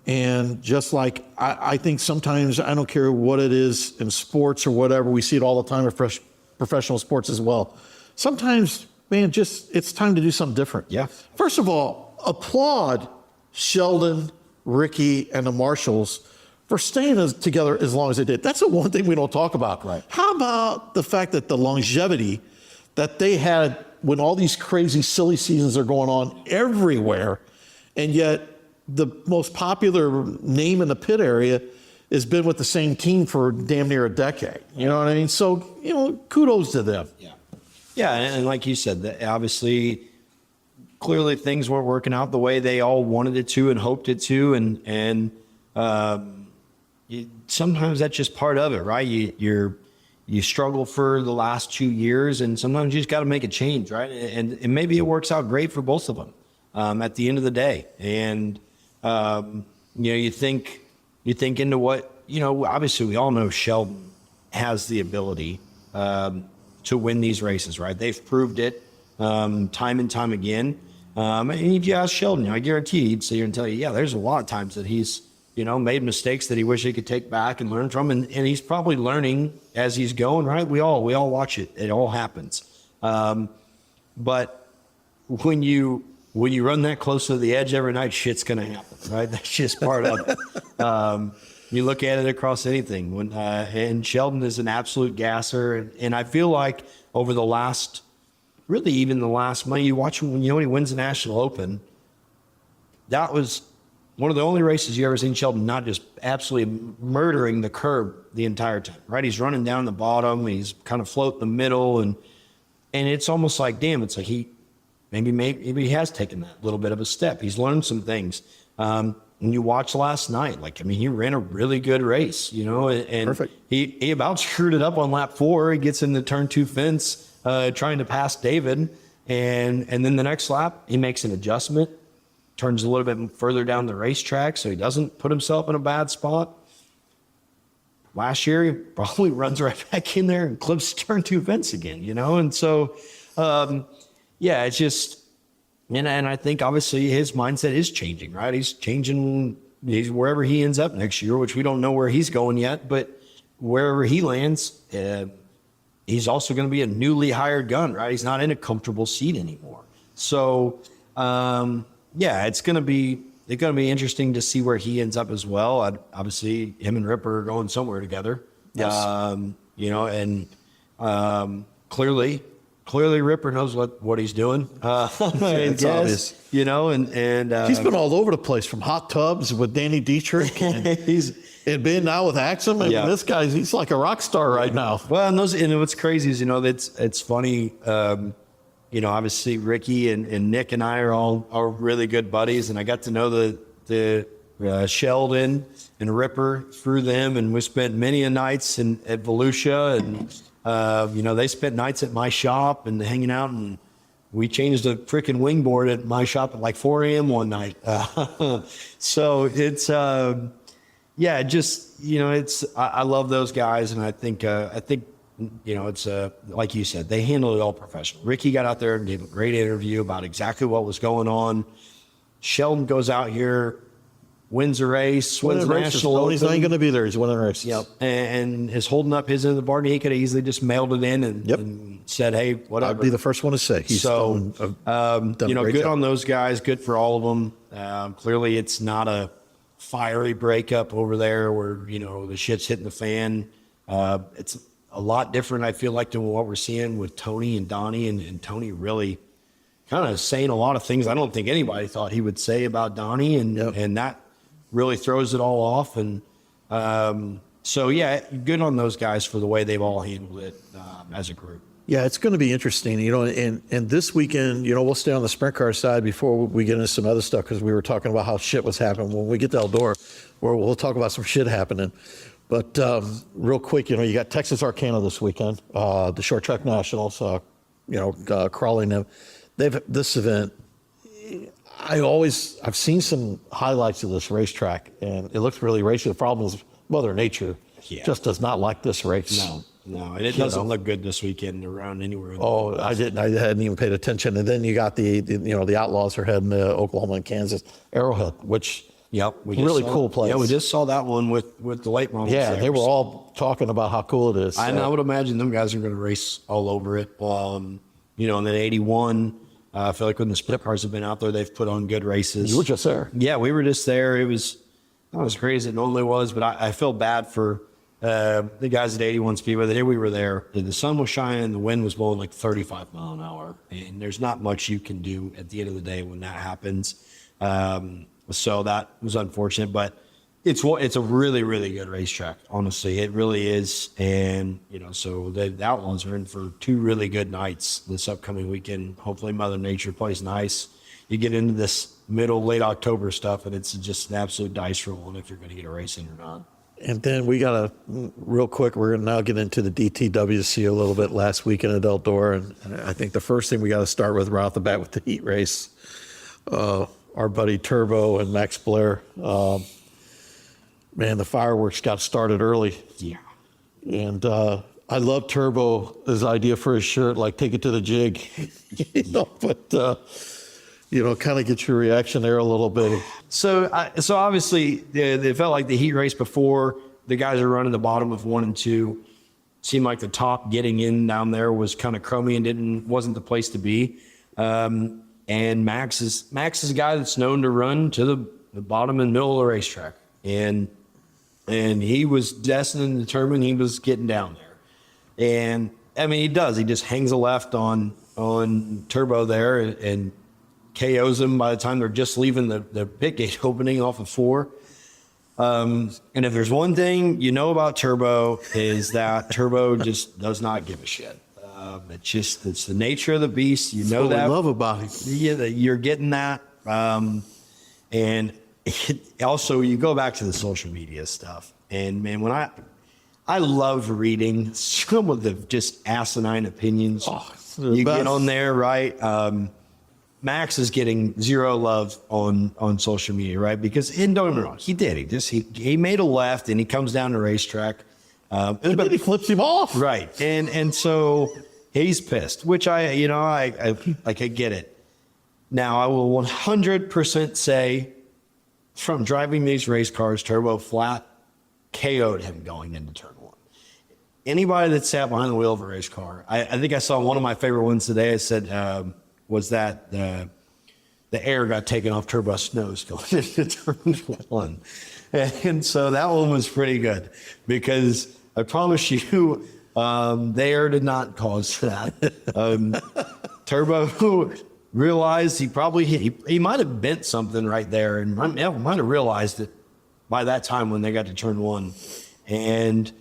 And just like, I think sometimes, I don't care what it is in sports or whatever, we see it all the time in professional sports as well. Sometimes, man, it's time to do something different. Yeah. First of all, applaud Sheldon, Ricky, and the Marshalls for staying together as long as they did. That's the one thing we don't talk about. Right. How about the fact that the longevity that they had when all these crazy, silly seasons are going on everywhere, and yet the most popular name in the pit area has been with the same team for damn near a decade. You know what I mean? So, kudos to them. Yeah. Yeah, and like you said, that obviously, clearly things weren't working out the way they all wanted it to and hoped it to, and sometimes that's just part of it, right? You struggle for the last 2 years, and sometimes you just got to make a change, right? And maybe it works out great for both of them at the end of the day. And you think into what obviously we all know Sheldon has the ability to win these races, right? They've proved it time and time again. And if you ask Sheldon, I guarantee he'd sit here and tell you, yeah, there's a lot of times that he's made mistakes that he wish he could take back and learn from, and he's probably learning as he's going, right? We all watch it; it all happens. But when you run that close to the edge every night, shit's gonna happen, right? That's just part of it. You look at it across anything. And Sheldon is an absolute gasser, and I feel like over the last, really even the last month, you watch him when he wins the National Open. That was one of the only races you ever seen Sheldon not just absolutely murdering the curb the entire time, right? He's running down the bottom, he's kind of floating the middle, and it's almost like, damn, it's like he maybe he has taken that little bit of a step. He's learned some things. And you watched last night, he ran a really good race, and Perfect. He about screwed it up on lap 4. He gets in the turn 2 fence, trying to pass David, and then the next lap he makes an adjustment, turns a little bit further down the racetrack so he doesn't put himself in a bad spot. Last year, he probably runs right back in there and clips turn 2 fence again, And so, it's just, and I think obviously his mindset is changing, right? He's changing. He's wherever he ends up next year, which we don't know where he's going yet, but wherever he lands, he's also going to be a newly hired gun, right? He's not in a comfortable seat anymore. So, it's going to be interesting to see where he ends up as well. Obviously, him and Ripper are going somewhere together. Yes. Clearly Ripper knows what he's doing. It's obvious. And he's been all over the place, from hot tubs with Danny Dietrich, and he's been now with Axum, and this guy's he's like a rock star right now. Well, and what's crazy is it's funny. Obviously Ricky and Nick and I are really good buddies, and I got to know the Sheldon and Ripper through them, and we spent many a nights at Volusia, and they spent nights at my shop and hanging out, and we changed a freaking wingboard at my shop at like 4 a.m. one night. So it's I love those guys, and I think it's like you said, they handled it all professional. Ricky got out there and gave a great interview about exactly what was going on. Sheldon goes out here, wins a race, wins national. He's not going to be there. He's winning races. Yep, and is holding up his end of the bargain. He could have easily just mailed it in and said, "Hey, whatever." I'd be the first one to say. He's done good job. on those guys. Good for all of them. Clearly, it's not a fiery breakup over there where the shit's hitting the fan. It's a lot different, I feel like, than what we're seeing with Tony and Donnie, and Tony really kind of saying a lot of things I don't think anybody thought he would say about Donnie, and that really throws it all off. And good on those guys for the way they've all handled it as a group. Yeah, it's going to be interesting, and this weekend, we'll stay on the sprint car side before we get into some other stuff, because we were talking about how shit was happening. When we get to Eldora, we'll talk about some shit happening. But real quick, you got Texas Arcana this weekend, the short track nationals, crawling them. This event, I've seen some highlights of this racetrack, and it looks really racy. The problem is Mother Nature just does not like this race. No, and it doesn't look good this weekend around anywhere. I hadn't even paid attention. And then you got the Outlaws are heading to Oklahoma and Kansas, Arrowhead, which really cool place. Yeah, we just saw that one with the late models. Yeah, they were all talking about how cool it is. I would imagine them guys are going to race all over it. And then 81. I feel like when the sprint cars have been out there, they've put on good races. You were just there. Yeah, we were just there. It was not as crazy as it normally was, but I feel bad for the guys at 81 Speedway. The day we were there, the sun was shining, the wind was blowing like 35 mile an hour, and there's not much you can do at the end of the day when that happens. So that was unfortunate, but it's a really, really good racetrack. Honestly, it really is. And so the Outlaws are in for 2 really good nights this upcoming weekend. Hopefully, Mother Nature plays nice. You get into this late October stuff, and it's just an absolute dice roll on if you're going to get a race in or not. And then we got real quick, we're going to now get into the DTWC a little bit last weekend at Eldora. And I think the first thing we got to start with right off the bat with the heat race, our buddy Turbo and Max Blair. Man, the fireworks got started early. Yeah. And I love Turbo's idea for his shirt, like take it to the jig, but kind of get your reaction there a little bit. So obviously they felt like the heat race before, the guys are running the bottom of 1 and 2. Seemed like the top getting in down there was kind of crummy and wasn't the place to be. And Max is a guy that's known to run to the bottom and middle of the racetrack. And he was destined and determined he was getting down there. And I mean, he does. He just hangs a left on Turbo there and KOs him by the time they're just leaving the pit gate opening off of 4. And if there's one thing about Turbo is that Turbo just does not give a shit. It's the nature of the beast. That's what that. I love about him. Yeah, you're getting that. And also you go back to the social media stuff. And man, when I love reading some of the just asinine opinions you get on there, right? Max is getting zero love on social media, right? Because, and don't get me wrong, he did. He made a left and he comes down the racetrack. And then he flips him off. Right. And so he's pissed, which I get it. Now I will 100% say from driving these race cars, Turbo flat KO'd him going into turn 1. Anybody that sat behind the wheel of a race car, I think I saw one of my favorite ones today. I said, was that the air got taken off Turbo's nose going into turn 1. And so that one was pretty good because I promise you, the air did not cause that. Turbo realized he might have bent something right there and might have realized it by that time when they got to turn 1. And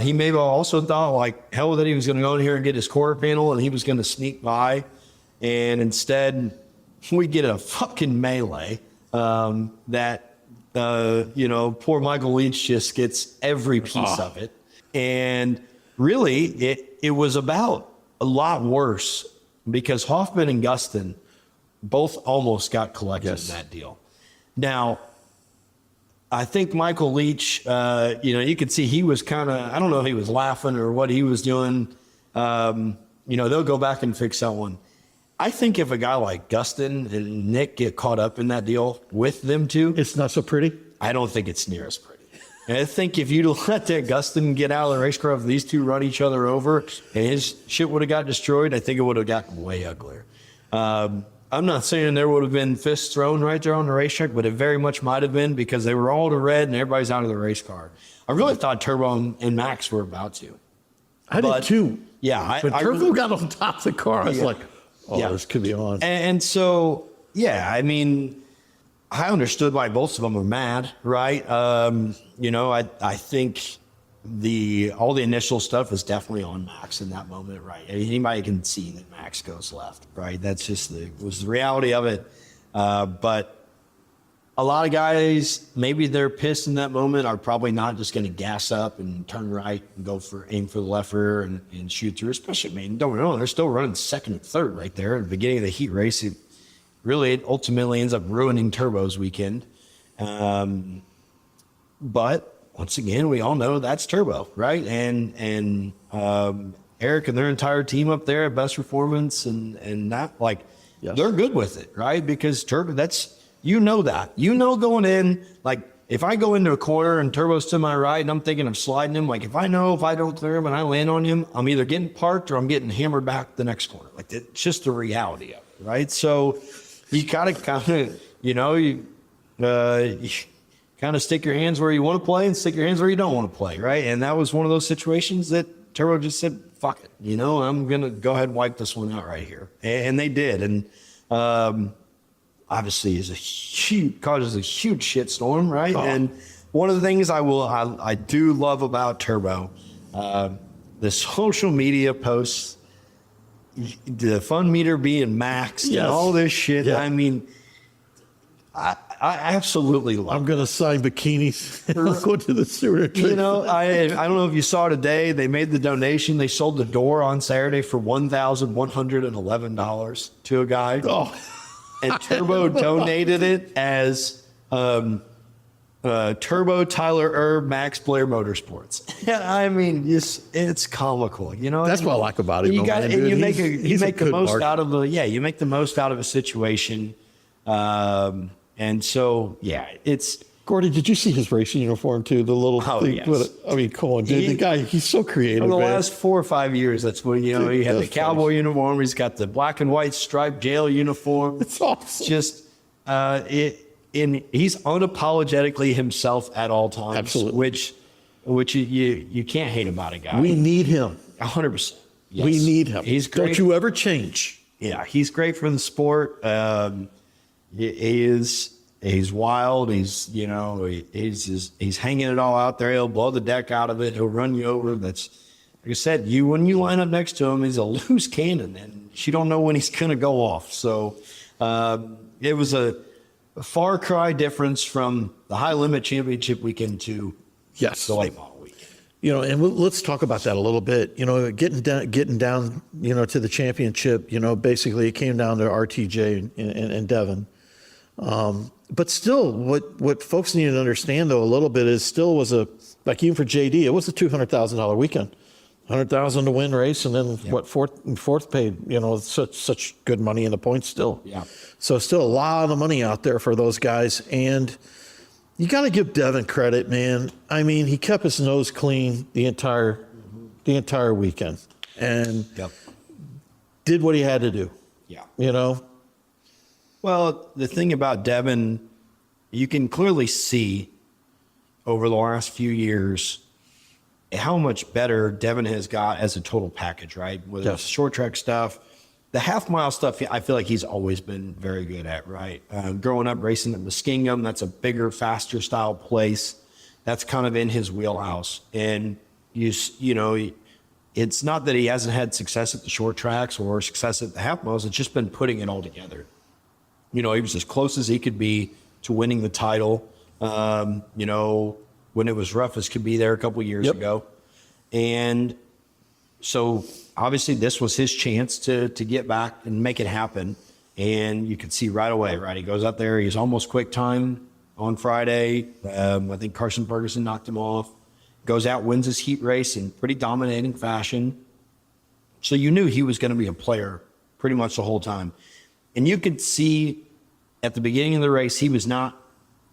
he maybe also thought like, hell with it, he was going to go in here and get his quarter panel and he was going to sneak by. And instead, we get a fucking melee that Poor Michael Leach just gets every piece of it. And really, it was about a lot worse because Hoffman and Gustin both almost got collected in that deal. Now, I think Michael Leach, you could see he was kind of, I don't know if he was laughing or what he was doing. They'll go back and fix that one. I think if a guy like Gustin and Nick get caught up in that deal with them two, It's not so pretty. I don't think it's near as pretty. And I think if you'd let that Gustin get out of the race car, if these two run each other over and his shit would have got destroyed, I think it would have gotten way uglier. I'm not saying there would have been fists thrown right there on the racetrack, but it very much might have been because they were all to red and everybody's out of the race car. I really thought Turbo and Max were about to. I did too. Yeah. When Turbo got on top of the car, I was like, this could be on. And so, I mean, I understood why both of them were mad, right? I think all the initial stuff is definitely on Max in that moment, right? Anybody can see that Max goes left, right? That's just was the reality of it. But a lot of guys, maybe they're pissed in that moment, are probably not just going to gas up and turn right and aim for the left rear and shoot through. Especially, don't get me wrong, they're still running second and third right there at the beginning of the heat race. It ultimately ends up ruining Turbo's weekend. But once again, we all know that's Turbo, right? And Eric and their entire team up there at Best Performance and that, they're good with it, right? Because Turbo, that. Going in, if I go into a corner and Turbo's to my right and I'm thinking of sliding him, if I don't clear him and I land on him, I'm either getting parked or I'm getting hammered back the next corner. It's just the reality of it, right? So you gotta you kind of stick your hands where you want to play and stick your hands where you don't want to play, right? And that was one of those situations that Turbo just said, fuck it, I'm going to go ahead and wipe this one out right here. And they did. And obviously causes a huge shitstorm, right? Oh. And one of the things I do love about Turbo, the social media posts, the fun meter being maxed and all this shit. Yeah. I mean, I absolutely love it. I'm going to sign bikinis and I'll go to the sewer. I don't know if you saw today, they made the donation. They sold the door on Saturday for $1,111 to a guy. Oh. And Turbo donated it as Turbo Tyler Erb Max Blair Motorsports. I mean, it's comical. That's what I like about him. You make the most out of you make the most out of a situation. And so, it's. Gordy, did you see his racing uniform too? The little thing. Yes. I mean, come on, dude. The guy, he's so creative. For the last 4 or 5 years, that's when, he had the cowboy uniform. He's got the black and white striped jail uniform. It's awesome. Just, he's unapologetically himself at all times. Absolutely. Which you can't hate about a guy. We need him. 100%. Yes. We need him. He's great. Don't you ever change. Yeah, he's great for the sport. He's wild. He's hanging it all out there. He'll blow the deck out of it. He'll run you over. That's, like I said, when you line up next to him, he's a loose cannon, and you don't know when he's going to go off. So it was a far cry difference from the High Limit Championship weekend to the late model weekend. And let's talk about that a little bit. Getting down, to the championship. Basically it came down to RTJ and Devin. But still, what folks need to understand though a little bit is still was even for JD, it was a $200,000 weekend, $100,000 to win race, and then fourth paid, such good money in the points still. Yeah. So still a lot of money out there for those guys, and you got to give Devin credit, man. I mean, he kept his nose clean the entire weekend, and did what he had to do. Yeah. Well, the thing about Devin, you can clearly see over the last few years how much better Devin has got as a total package, right? Whether it's short track stuff, the half mile stuff, I feel like he's always been very good at, right? Growing up racing at Muskingum, that's a bigger, faster style place. That's kind of in his wheelhouse. And it's not that he hasn't had success at the short tracks or success at the half miles. It's just been putting it all together. He was as close as he could be to winning the title you know, when it was rough as could be there a couple years ago. And so obviously this was his chance to get back and make it happen. And you could see right away, right? He goes out there, he's almost quick time on Friday. I think Carson Ferguson knocked him off. Goes out, wins his heat race in pretty dominating fashion. So you knew he was going to be a player pretty much the whole time. And you could see at the beginning of the race, he was not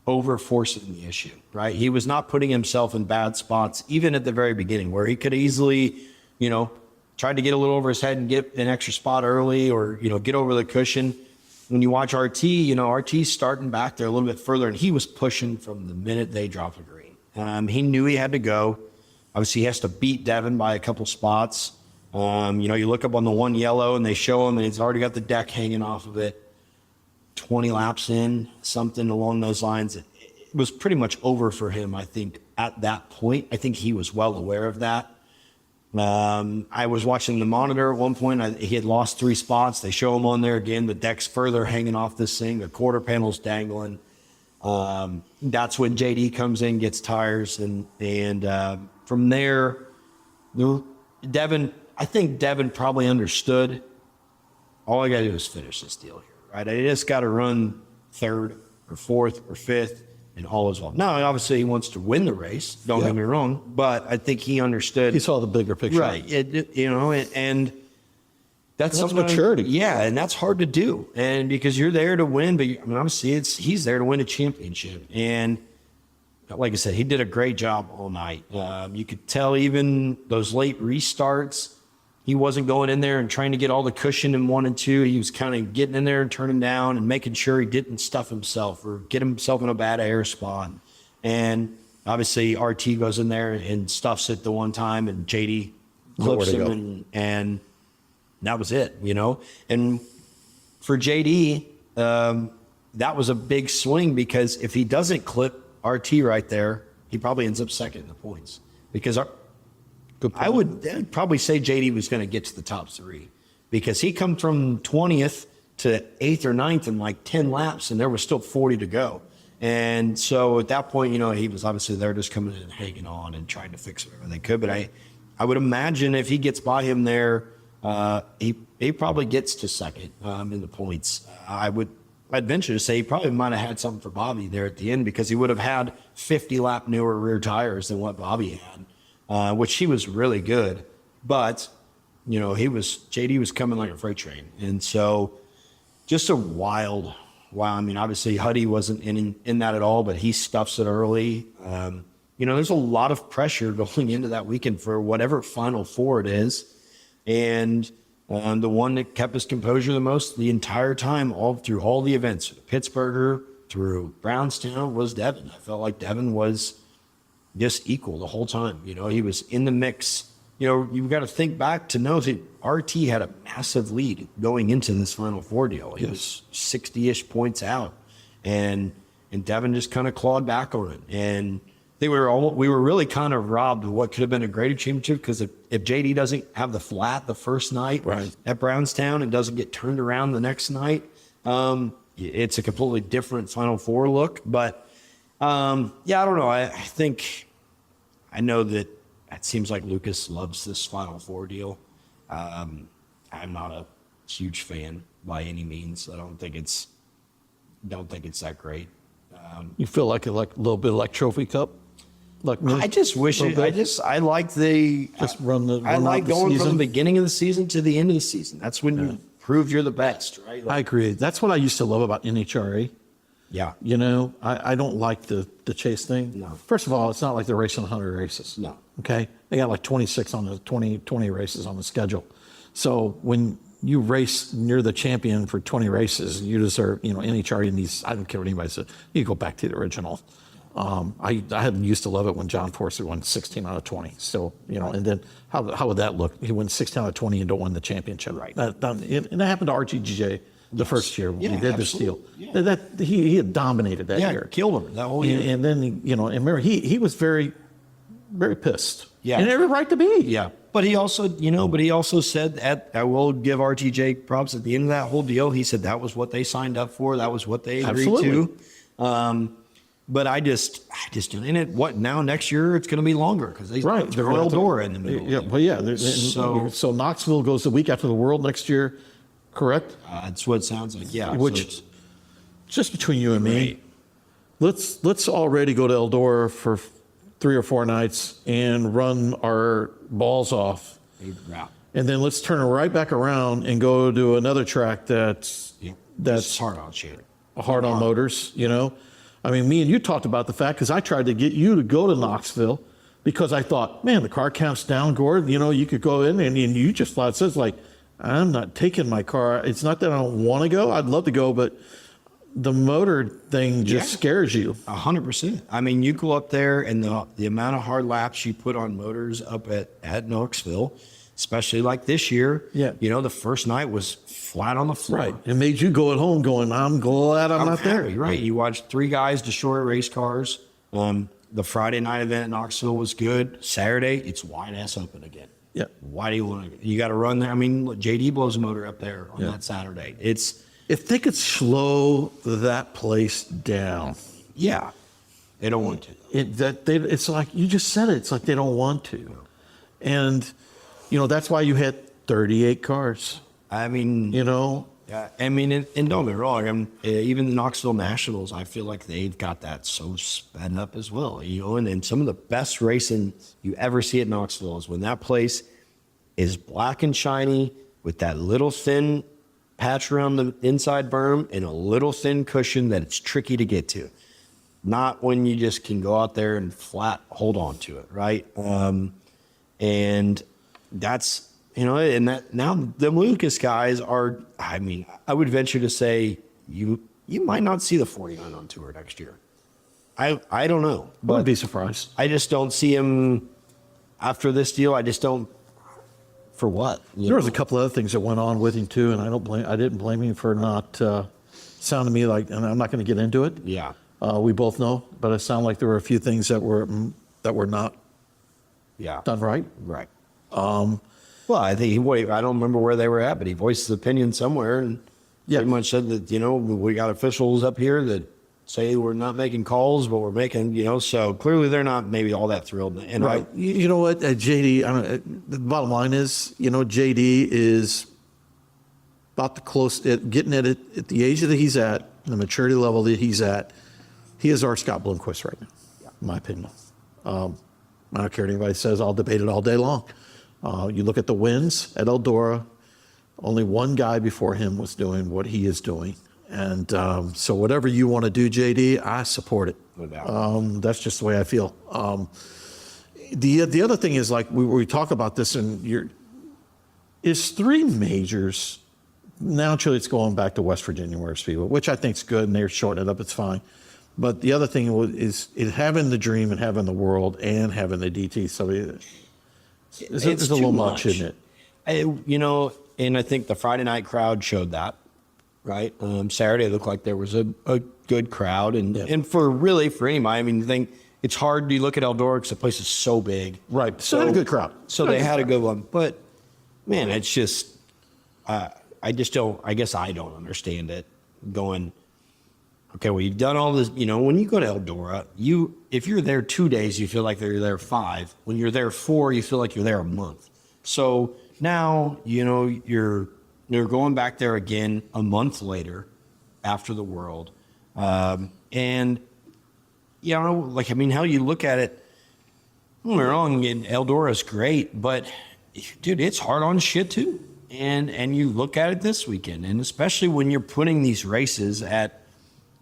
over forcing the issue, right? He was not putting himself in bad spots, even at the very beginning, where he could easily, you know, tried to get a little over his head and get an extra spot early, or, you know, get over the cushion. When you watch RT, you know, RT's starting back there a little bit further, and he was pushing from the minute they dropped the green. He knew he had to go. Obviously, he has to beat Devin by a couple spots. You know, you look up on the one yellow, and they show him, and he's already got the deck hanging off of it. 20 laps in, something along those lines. It was pretty much over for him, I think, at that point. I think he was well aware of that. I was watching the monitor at one point. He had lost 3 spots. They show him on there again. The deck's further hanging off this thing. The quarter panel's dangling. That's when JD comes in, gets tires, and from there, Devin. I think Devin probably understood. All I got to do is finish this deal here, right? I just got to run 3rd or 4th or 5th. And all is well. Now, obviously, he wants to win the race. Don't get me wrong, but I think he understood. He saw the bigger picture, right? You know, and that's maturity. Yeah, and that's hard to do. And because you're there to win, but I mean, obviously, he's there to win a championship. And like I said, he did a great job all night. You could tell even those late restarts, he wasn't going in there and trying to get all the cushion in 1 and 2. He was kind of getting in there and turning down and making sure he didn't stuff himself or get himself in a bad air spot. And obviously RT goes in there and stuffs it the one time, and JD clips him, and that was it, you know. And for JD, that was a big swing, because if he doesn't clip RT right there, he probably ends up second in the points, because I would probably say JD was going to get to the top 3, because he come from 20th to 8th or 9th in like 10 laps, and there was still 40 to go. And so at that point, you know, he was obviously there just coming in and hanging on and trying to fix whatever they could. But I would imagine if he gets by him there, he probably gets to second in the points. I'd venture to say he probably might have had something for Bobby there at the end, because he would have had 50 lap newer rear tires than what Bobby had. Which he was really good, but you know, JD was coming like a freight train. And so just a wild. I mean, obviously Huddy wasn't in that at all, but he stuffs it early. You know, there's a lot of pressure going into that weekend for whatever Final Four it is. And the one that kept his composure the most the entire time, all through all the events, Pittsburgher through Brownstown, was Devin. I felt like Devin was just equal the whole time. You know, he was in the mix. You know, you've got to think back to know that RT had a massive lead going into this Final Four deal. He was 60-ish points out, and Devin just kind of clawed back on it. And we were really kind of robbed of what could have been a greater championship, because if JD doesn't have the flat the first night at Brownstown and doesn't get turned around the next night, it's a completely different Final Four look. But yeah, I don't know. I know that it seems like Lucas loves this Final Four deal. I'm not a huge fan by any means. I don't think it's that great. You feel like a little bit like Trophy Cup? Like I just wish it. I like the just run the. I like going from the beginning of the season to the end of the season. That's when you prove you're the best, right? I agree. That's what I used to love about NHRA. Yeah. You know, I don't like the chase thing. No. First of all, it's not like they're racing 100 races. No. Okay? They got like 26 on the 20 races on the schedule. So when you race near the champion for 20 races, you deserve, you know, NHRA needs, I don't care what anybody says, you go back to the original. I used to love it when John Forster won 16 out of 20. So, you know, and then how would that look? He won 16 out of 20 and don't win the championship. Right. And that happened to RTGJ the first year when he did this deal. Yeah. He had dominated that year. Killed him that whole year. And then, you know, and remember, he was very, very pissed. Yeah. And every right to be. Yeah. But he also said, I will give RTJ props at the end of that whole deal. He said that was what they signed up for. That was what they agreed to. But I just in it. What now? Next year it's going to be longer because they Right. throw Eldora in the middle. Yeah. Well, yeah. So Knoxville goes the week after the World next year, correct? that's what it sounds like. Yeah. Which, just between you and me, Right. let's already go to Eldora for 3 or 4 nights and run our balls off. Yeah. And then let's turn right back around and go to another track that's It's hard on shit. hard on motors, you know? I mean, me and you talked about the fact, because I tried to get you to go to Knoxville because I thought, man, the car counts down, Gord. You know, you could go in and you just thought, it says like, I'm not taking my car. It's not that I don't want to go. I'd love to go, but the motor thing just scares you. 100%. I mean, you go up there and the amount of hard laps you put on motors up at Knoxville, especially like this year. Yeah. You know, the first night was flat on the floor. Right. It made you go at home going, I'm glad I'm not there. happy, right. You watched 3 guys destroy race cars. The Friday night event at Knoxville was good. Saturday, it's wide ass open again. Yeah. Why do you want to? You got to run there. I mean, look, JD blows a motor up there on that Saturday. If they could slow that place down. Yeah, they don't want to. It's like, you just said it. It's like they don't want to. And, you know, that's why you had 38 cars, I mean, you know? yeah, I mean, and don't get me wrong. Even the Knoxville Nationals, I feel like they've got that so sped up as well. You know, and some of the best racing you ever see at Knoxville is when that place is black and shiny with that little thin patch around the inside berm and a little thin cushion that it's tricky to get to. Not when you just can go out there and flat hold on to it, right? And that's, you know, and that now the Lucas guys are, I mean, I would venture to say you might not see the 49 on tour next year. I don't know. I wouldn't be surprised. I just don't see him after this deal. I just don't. For what? There was a couple other things that went on with him too, and I didn't blame him for not sounding me like, and I'm not going to get into it. Yeah. We both know, but it sounded like there were a few things that were not done right. Right. Well, I think I don't remember where they were at, but he voiced his opinion somewhere and pretty much said that, you know, we got officials up here that say we're not making calls, but we're making, you know, so clearly they're not maybe all that thrilled. And Right. You know what, JD, the bottom line is, you know, JD is about getting at it at the age that he's at, the maturity level that he's at. He is our Scott Bloomquist right now, in my opinion. I don't care what anybody says. I'll debate it all day long. You look at the wins at Eldora, only one guy before him was doing what he is doing. And so whatever you want to do, JD, I support it. No doubt. That's just the way I feel. The other thing is, like, we talk about this, and is 3 majors. Now, actually, it's going back to West Virginia Motor Speedway, which I think is good, and they're shortening it up. It's fine. But the other thing is having the dream and having the world and having the DT. So it's a little much, isn't it? You know, and I think the Friday night crowd showed that, right? Saturday it looked like there was a good crowd, and for anybody, I mean, it's hard. You look at Eldora because the place is so big, right? So they had a good crowd. So they had a good one, but man, it's just I just don't. I guess I don't understand it. Going, okay, well, you've done all this. You know, when you go to Eldora, if you're there 2 days, you feel like you're there 5. When you're there 4, you feel like you're there a month. So now, you know, you're going back there again a month later after the World. And, you know, like, I mean, how you look at it, don't get me wrong, Eldora is great, but, dude, it's hard on shit, too. And you look at it this weekend, and especially when you're putting these races at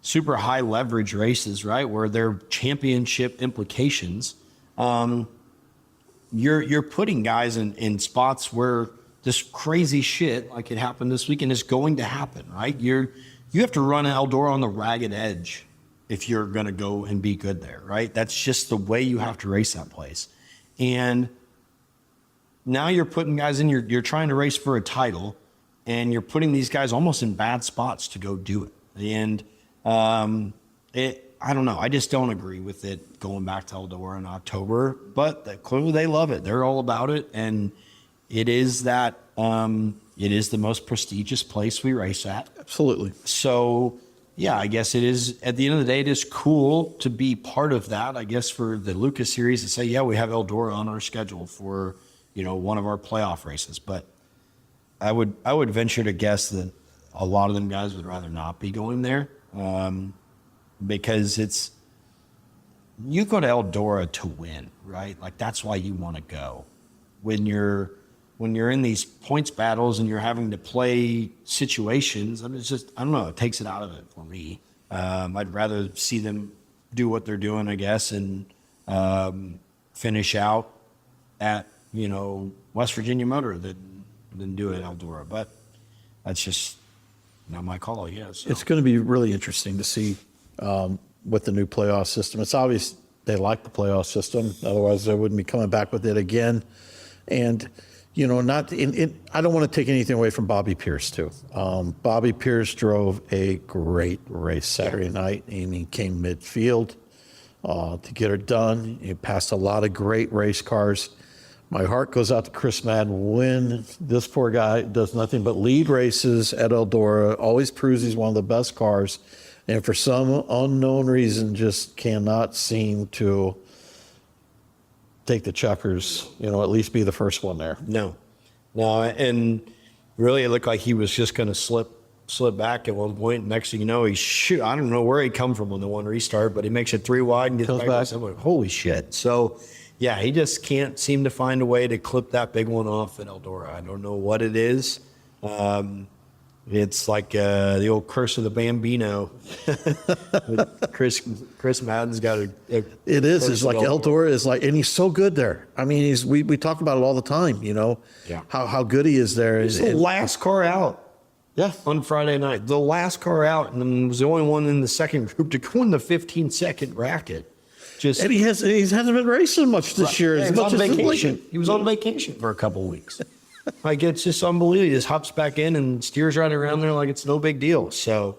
super high leverage races, right, where they're championship implications, you're putting guys in spots where this crazy shit, like it happened this weekend, is going to happen, right? You have to run Eldora on the ragged edge if you're going to go and be good there, right? That's just the way you have to race that place. And now you're putting guys in, you're trying to race for a title, and you're putting these guys almost in bad spots to go do it. And I don't know. I just don't agree with it going back to Eldora in October, but clearly they love it. They're all about it. And it is it is the most prestigious place we race at. Absolutely. So yeah, I guess it is, at the end of the day, it is cool to be part of that. I guess for the Lucas series to say, yeah, we have Eldora on our schedule for, one of our playoff races. But I would venture to guess that a lot of them guys would rather not be going there, because you go to Eldora to win, right? Like that's why you want to go. When you're in these points battles and you're having to play situations, I mean, it's just, I don't know, it takes it out of it for me. I'd rather see them do what they're doing, I guess, and finish out at, West Virginia Motor than do it at Eldora. But that's just not my call, I guess. So. It's going to be really interesting to see with the new playoff system. It's obvious they like the playoff system. Otherwise, they wouldn't be coming back with it again. And, I don't want to take anything away from Bobby Pierce, too. Bobby Pierce drove a great race Saturday night. He came midfield to get her done. He passed a lot of great race cars. My heart goes out to Chris Madden when this poor guy does nothing but lead races at Eldora, always proves he's one of the best cars, and for some unknown reason just cannot seem to take the checkers, at least be the first one there. No, and really it looked like he was just going to slip back at one point. Next thing you know, I don't know where he come from on the one restart, but he makes it 3 wide and gets back. Holy shit. So, yeah, he just can't seem to find a way to clip that big one off at Eldora. I don't know what it is. It's like the old curse of the Bambino. Chris Madden's got a it is. It's like Eldora is like, and he's so good there. I mean, we talk about it all the time. How good he is there. He's the last car out. Yeah, on Friday night, the last car out, and was the only one in the second group to go in the 15-second bracket. And he hasn't been racing much this year. He was on vacation. He was on vacation for a couple of weeks. Like, it's just unbelievable. He just hops back in and steers right around there like it's no big deal. So,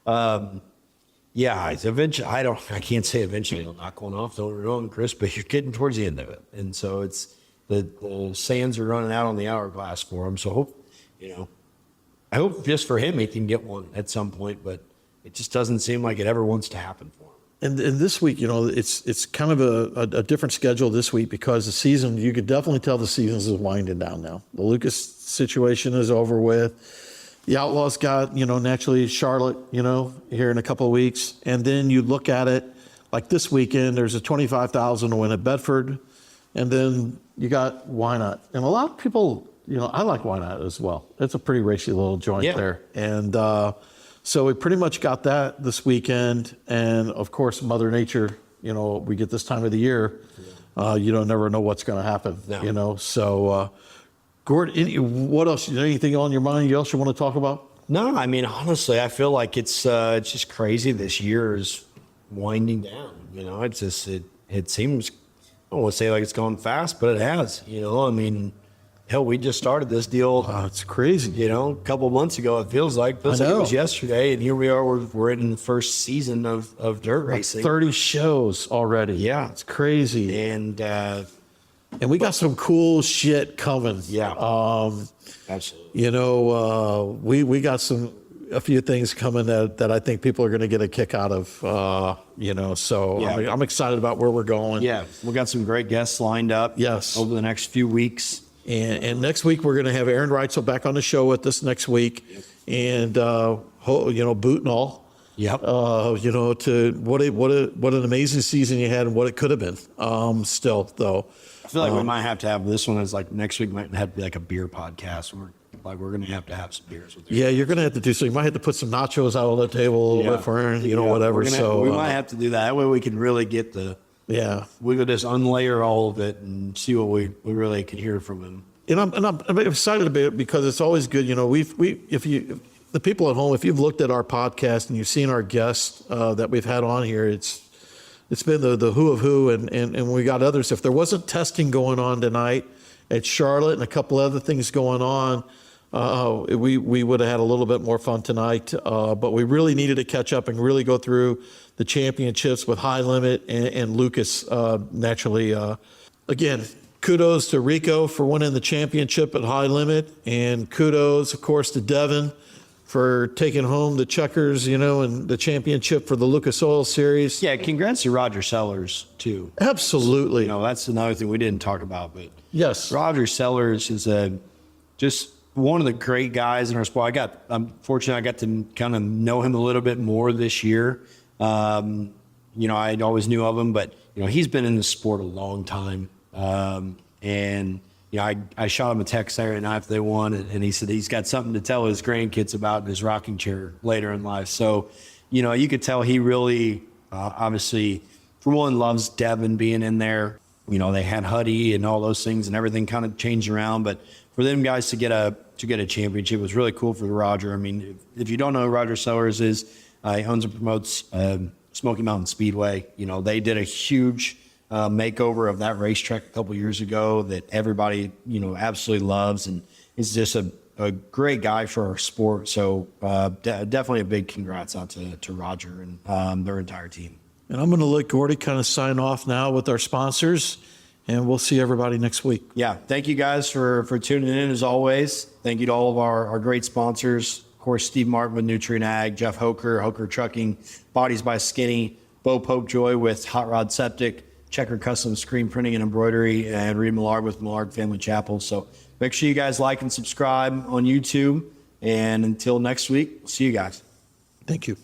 it's eventually. I can't say eventually it'll not going off. Don't get me wrong, Chris, but you're getting towards the end of it, and so it's the sands are running out on the hourglass for him. So I hope just for him he can get one at some point, but it just doesn't seem like it ever wants to happen for him. And this week, it's kind of a different schedule this week because the season, you could definitely tell the season is winding down now. The Lucas situation is over with. The Outlaws got, naturally Charlotte, here in a couple of weeks. And then you look at it like this weekend, there's a $25,000 to win at Bedford. And then you got Wynot. And a lot of people, I like Wynot as well. It's a pretty racy little joint there. And, so we pretty much got that this weekend, and of course, Mother Nature. We get this time of the year, you don't never know what's going to happen. No. So, Gord, what else? Anything on your mind? Else you want to talk about? No, I mean honestly, I feel like it's just crazy. This year is winding down. It's just it seems. I don't want to say like it's gone fast, but it has. I mean. Hell, we just started this deal. Wow, it's crazy. A couple of months ago, it feels like. Like it was yesterday, and here we are. We're in the first season of dirt racing. 30 shows already. Yeah. It's crazy. And we got some cool shit coming. Yeah. Absolutely. We got a few things coming that I think people are going to get a kick out of, so yeah. I'm excited about where we're going. Yeah. We got some great guests lined up. Yes. Over the next few weeks. And next week we're going to have Aaron Reitzel back on the show with us next week, and boot and all. Yep. To what an amazing season you had and what it could have been. Still though, I feel like we might have to have this one as like next week might have to be like a beer podcast. We're going to have some beers with you. Yeah, you're going to have to do so. You might have to put some nachos out on the table a little bit for Aaron, whatever. So we might have to do that. That way we can really get yeah, we could just unlayer all of it and see what we really can hear from him. And I'm excited about it because it's always good. The people at home, if you've looked at our podcast and you've seen our guests that we've had on here, it's been the who of who, and we got others. If there wasn't testing going on tonight at Charlotte and a couple other things going on, we would have had a little bit more fun tonight. But we really needed to catch up and really go through the championships with High Limit and Lucas naturally. Again, kudos to Rico for winning the championship at High Limit, and kudos, of course, to Devin for taking home the Checkers, and the championship for the Lucas Oil Series. Yeah, congrats to Roger Sellers, too. Absolutely. That's another thing we didn't talk about, but Yes. Roger Sellers is just one of the great guys in our sport. I'm fortunate I got to kind of know him a little bit more this year. I always knew of him, but he's been in the sport a long time. I shot him a text Saturday night after they won, and he said he's got something to tell his grandkids about in his rocking chair later in life. So, you could tell he really, obviously, for one, loves Devin being in there. They had Huddy and all those things, and everything kind of changed around. But for them guys to get a championship was really cool for Roger. I mean, if you don't know who Roger Sellers is, he owns and promotes Smoky Mountain Speedway. They did a huge makeover of that racetrack a couple years ago that everybody absolutely loves, and he's just a great guy for our sport. So definitely a big congrats out to Roger and their entire team. And I'm going to let Gordy kind of sign off now with our sponsors, and we'll see everybody next week. Yeah, thank you guys for tuning in as always. Thank you to all of our great sponsors. Of course, Steve Martin with Nutrient Ag, Jeff Hoker Trucking, Bodies by Skinny, Bo Popejoy with Hot Rod Septic, Checker Custom Screen Printing and Embroidery, and Reed Millard with Millard Family Chapel. So make sure you guys like and subscribe on YouTube. And until next week, see you guys. Thank you.